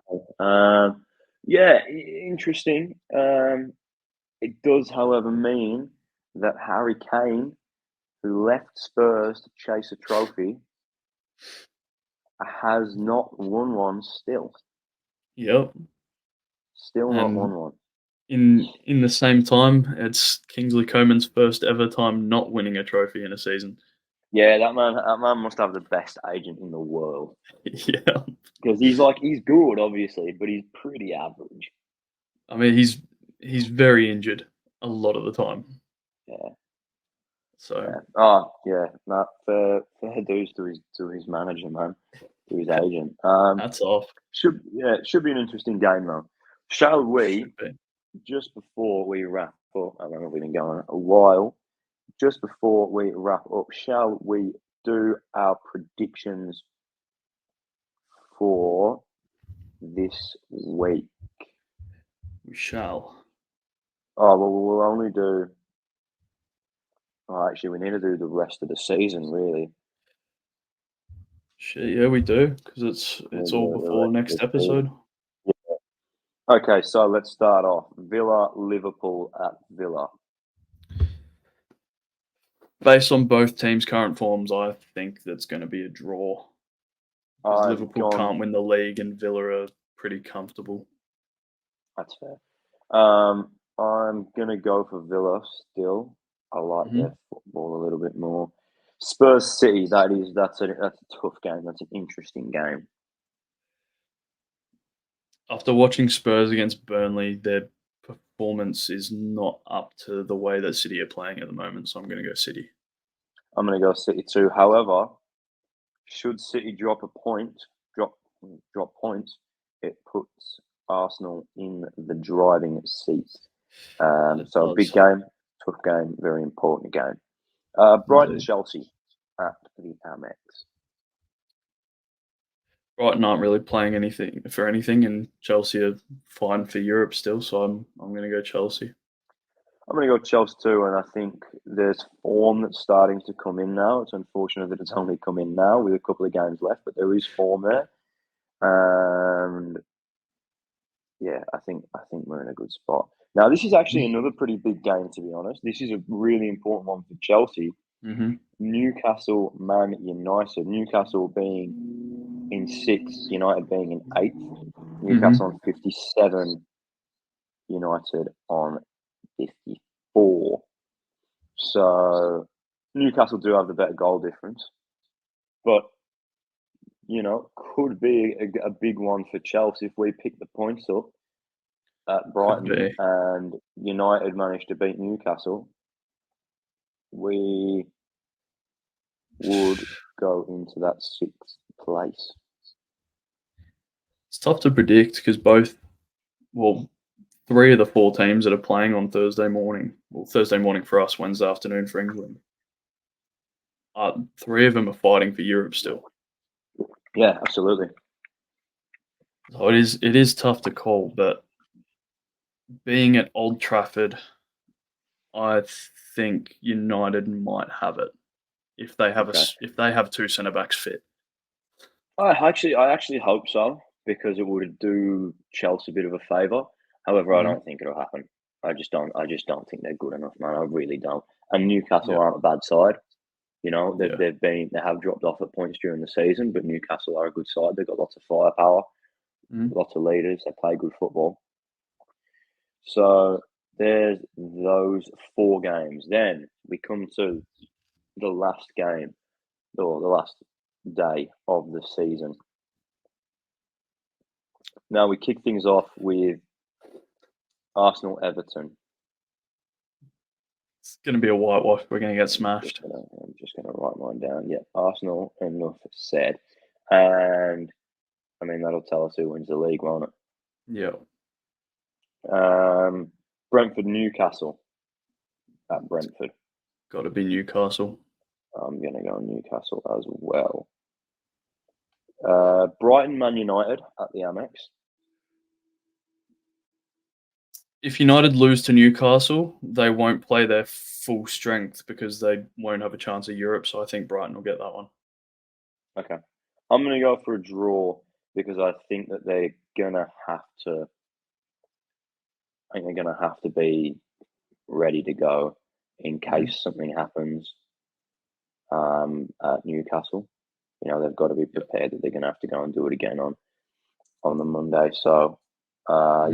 Speaker 1: Yeah, interesting. It does, however, mean that Harry Kane, who left Spurs to chase a trophy, has not won one still.
Speaker 2: Yep.
Speaker 1: Still not
Speaker 2: And
Speaker 1: won one.
Speaker 2: in the same time, it's Kingsley Coman's first ever time not winning a trophy in a season.
Speaker 1: Yeah, that man must have the best agent in the world.
Speaker 2: Yeah.
Speaker 1: Because he's good, obviously, but he's pretty average.
Speaker 2: I mean, he's very injured a lot of the time.
Speaker 1: Yeah.
Speaker 2: So
Speaker 1: Yeah. Oh, yeah. No, fair dues to his manager, man, to his
Speaker 2: yeah,
Speaker 1: agent.
Speaker 2: hats off.
Speaker 1: Should be an interesting game though. Shall we,
Speaker 2: Should be.
Speaker 1: just before we wrap up? I don't know, we've been going a while. Just before we wrap up, shall we do our predictions for this week?
Speaker 2: We shall.
Speaker 1: Oh well, we'll only do. Oh, actually, we need to do the rest of the season, really.
Speaker 2: Shit, yeah, we do because
Speaker 1: We'll
Speaker 2: it's
Speaker 1: do
Speaker 2: all
Speaker 1: the
Speaker 2: before
Speaker 1: rest of
Speaker 2: next
Speaker 1: the season.
Speaker 2: episode.
Speaker 1: Okay, so let's start off. Villa, Liverpool at Villa.
Speaker 2: Based on both teams' current forms, I think that's going to be a draw because
Speaker 1: I've
Speaker 2: Liverpool
Speaker 1: gone.
Speaker 2: can't win the league and Villa are pretty comfortable.
Speaker 1: That's fair. I'm gonna go for Villa still. I like
Speaker 2: Hmm.
Speaker 1: their football a little bit more. Spurs City. That's a tough game. That's an interesting game.
Speaker 2: After watching Spurs against Burnley, their performance is not up to the way that City are playing at the moment, so I'm going to go City.
Speaker 1: I'm gonna go City too. However, should City drop drop points, it puts Arsenal in the driving seat.
Speaker 2: That it
Speaker 1: So a big
Speaker 2: does,
Speaker 1: game, tough game, very important game. Brighton
Speaker 2: indeed.
Speaker 1: Chelsea at the Amex.
Speaker 2: Brighton aren't really playing anything, and Chelsea are fine for Europe still, so I'm going to go Chelsea.
Speaker 1: I'm going to go Chelsea too, and I think there's form that's starting to come in now. It's unfortunate that it's only come in now with a couple of games left, but there is form
Speaker 2: Yeah.
Speaker 1: there. And yeah, I think we're in a good spot. Now, this is actually another pretty big game, to be honest. This is a really important one for Chelsea.
Speaker 2: Mm-hmm.
Speaker 1: Newcastle, Man United. Newcastle being in sixth, United being in eighth. Newcastle
Speaker 2: Mm-hmm.
Speaker 1: on 57, United on 54. So Newcastle do have the better goal difference, but could be a big one for Chelsea if we pick the points up at
Speaker 2: Could
Speaker 1: Brighton
Speaker 2: be.
Speaker 1: and United managed to beat Newcastle. We would go into that sixth place.
Speaker 2: It's tough to predict because well, three of the four teams that are playing on Thursday morning, well, Thursday morning for us, Wednesday afternoon for England, three of them are fighting for Europe still.
Speaker 1: Yeah, absolutely.
Speaker 2: So it is tough to call, but being at Old Trafford, I think United might have it if they have
Speaker 1: Okay.
Speaker 2: if they have two centre backs fit.
Speaker 1: I actually hope so because it would do Chelsea a bit of a favour. However, I
Speaker 2: Mm-hmm.
Speaker 1: don't think it'll happen. I just don't think they're good enough, man. I really don't. And Newcastle
Speaker 2: Yeah,
Speaker 1: aren't a bad side.
Speaker 2: yeah,
Speaker 1: They have dropped off at points during the season, but Newcastle are a good side. They've got lots of firepower,
Speaker 2: mm-hmm.
Speaker 1: lots of leaders. They play good football. So there's those four games. Then we come to the last game or the last day of the season. Now we kick things off with Arsenal Everton.
Speaker 2: It's going to be a whitewash. We're going to get smashed.
Speaker 1: I'm just gonna write mine down. Yeah, Arsenal, enough said. And I mean, that'll tell us who wins the league, won't
Speaker 2: Yeah.
Speaker 1: it? Brentford, Newcastle at Brentford.
Speaker 2: Got to be Newcastle.
Speaker 1: I'm gonna go Newcastle as well. Brighton, Man United at the Amex.
Speaker 2: If United lose to Newcastle, they won't play their full strength because they won't have a chance at Europe. So I think Brighton will get that one.
Speaker 1: Okay, I'm gonna go for a draw because I think that they're gonna have to. I think they're gonna have to be ready to go in case something happens at Newcastle. You know, they've got to be prepared that they're going to have to go and do it again on the Monday. So,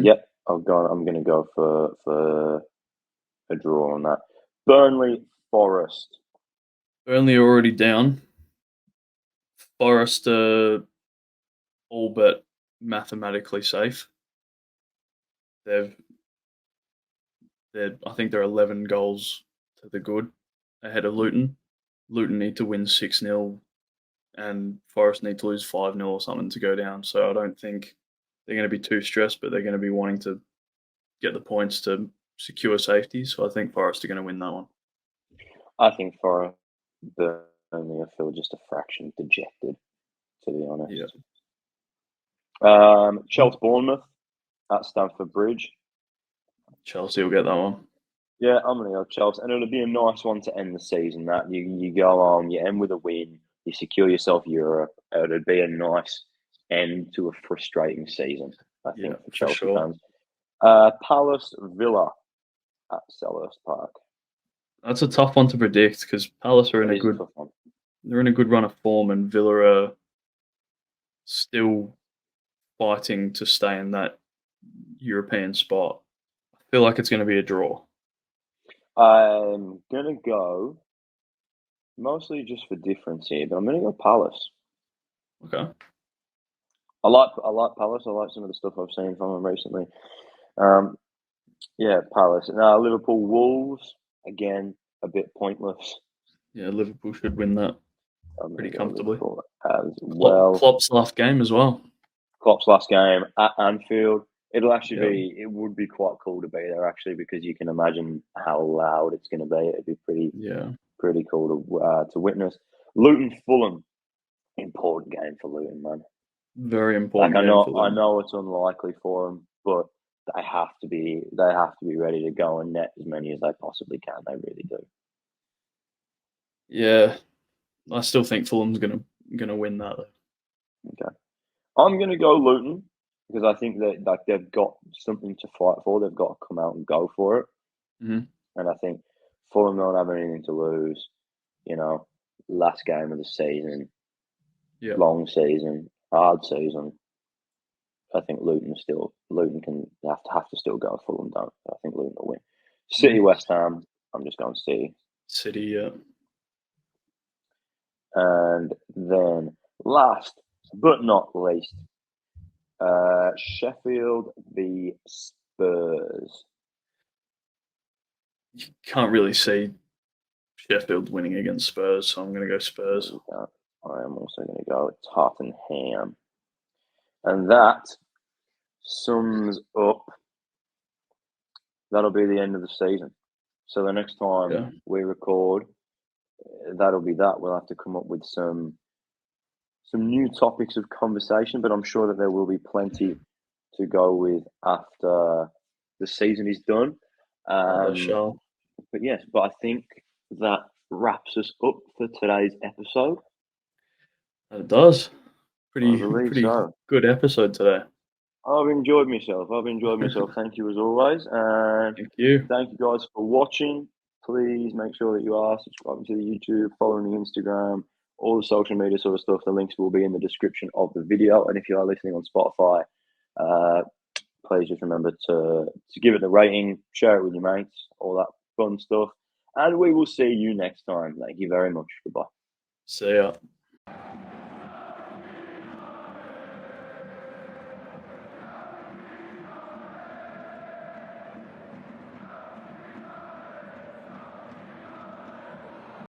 Speaker 1: yep, I'm going to go for a draw on that. Burnley, Forest.
Speaker 2: Burnley are already down. Forest are all but mathematically safe. I think they're 11 goals to the good ahead of Luton. Luton need to win 6-0 and Forest need to lose 5-0 or something to go down. So I don't think they're going to be too stressed, but they're going to be wanting to get the points to secure safety. So I think Forest are going to win that one.
Speaker 1: I think Forest, Burnley, I feel just a fraction dejected, to be honest.
Speaker 2: Yeah.
Speaker 1: Chelsea, Bournemouth at Stamford Bridge.
Speaker 2: Chelsea will get that one.
Speaker 1: Yeah, I'm going to go Chelsea. And it'll be a nice one to end the season. That you go on, you end with a win, you secure yourself Europe. It'll be a nice end to a frustrating season, I think, for Chelsea fans. Palace, Villa at Selhurst Park.
Speaker 2: That's a tough one to predict because Palace are in a good run of form, and Villa are still fighting to stay in that European spot. I feel like it's going to be a draw.
Speaker 1: I'm going to go mostly just for difference here, but I'm going to go Palace.
Speaker 2: Okay.
Speaker 1: I like Palace. I like some of the stuff I've seen from them recently. Yeah, Palace. Now Liverpool, Wolves, again, a bit pointless.
Speaker 2: Yeah, Liverpool should win that pretty comfortably.
Speaker 1: As well.
Speaker 2: Klopp's last game as well.
Speaker 1: Klopp's last game at Anfield. It would be quite cool to be there actually, because you can imagine how loud it's going to be. It'd be pretty cool to witness. Luton, Fulham, important game for Luton, man.
Speaker 2: Very important.
Speaker 1: I know it's unlikely for them, but they have to be ready to go and net as many as they possibly can. They really do.
Speaker 2: Yeah, I still think Fulham's gonna win that though.
Speaker 1: Okay, I'm gonna go Luton because I think that they've got something to fight for. They've got to come out and go for it.
Speaker 2: Mm-hmm.
Speaker 1: And I think Fulham don't have anything to lose. You know, last game of the season, long season, hard season. I think Luton can have to still go. Fulham don't. I think Luton will win. City, West Ham. I'm just going City.
Speaker 2: City, yeah.
Speaker 1: And then last but not least, Sheffield v Spurs.
Speaker 2: You can't really see Sheffield winning against Spurs, so I'm going to go Spurs.
Speaker 1: I am also going to go Tottenham. And that sums up. That'll be the end of the season. So the next time we record, that'll be that. We'll have to come up with some new topics of conversation, but I'm sure that there will be plenty to go with after the season is done. But yes, I think that wraps us up for today's episode.
Speaker 2: It does. Pretty good episode today.
Speaker 1: I've enjoyed myself. Thank you as always. And
Speaker 2: thank you
Speaker 1: guys for watching. Please make sure that you are subscribing to the YouTube, following the Instagram, all the social media sort of stuff. The links will be in the description of the video. And if you are listening on Spotify, please just remember to give it a rating, share it with your mates, all that fun stuff. And we will see you next time. Thank you very much. Goodbye.
Speaker 2: See ya.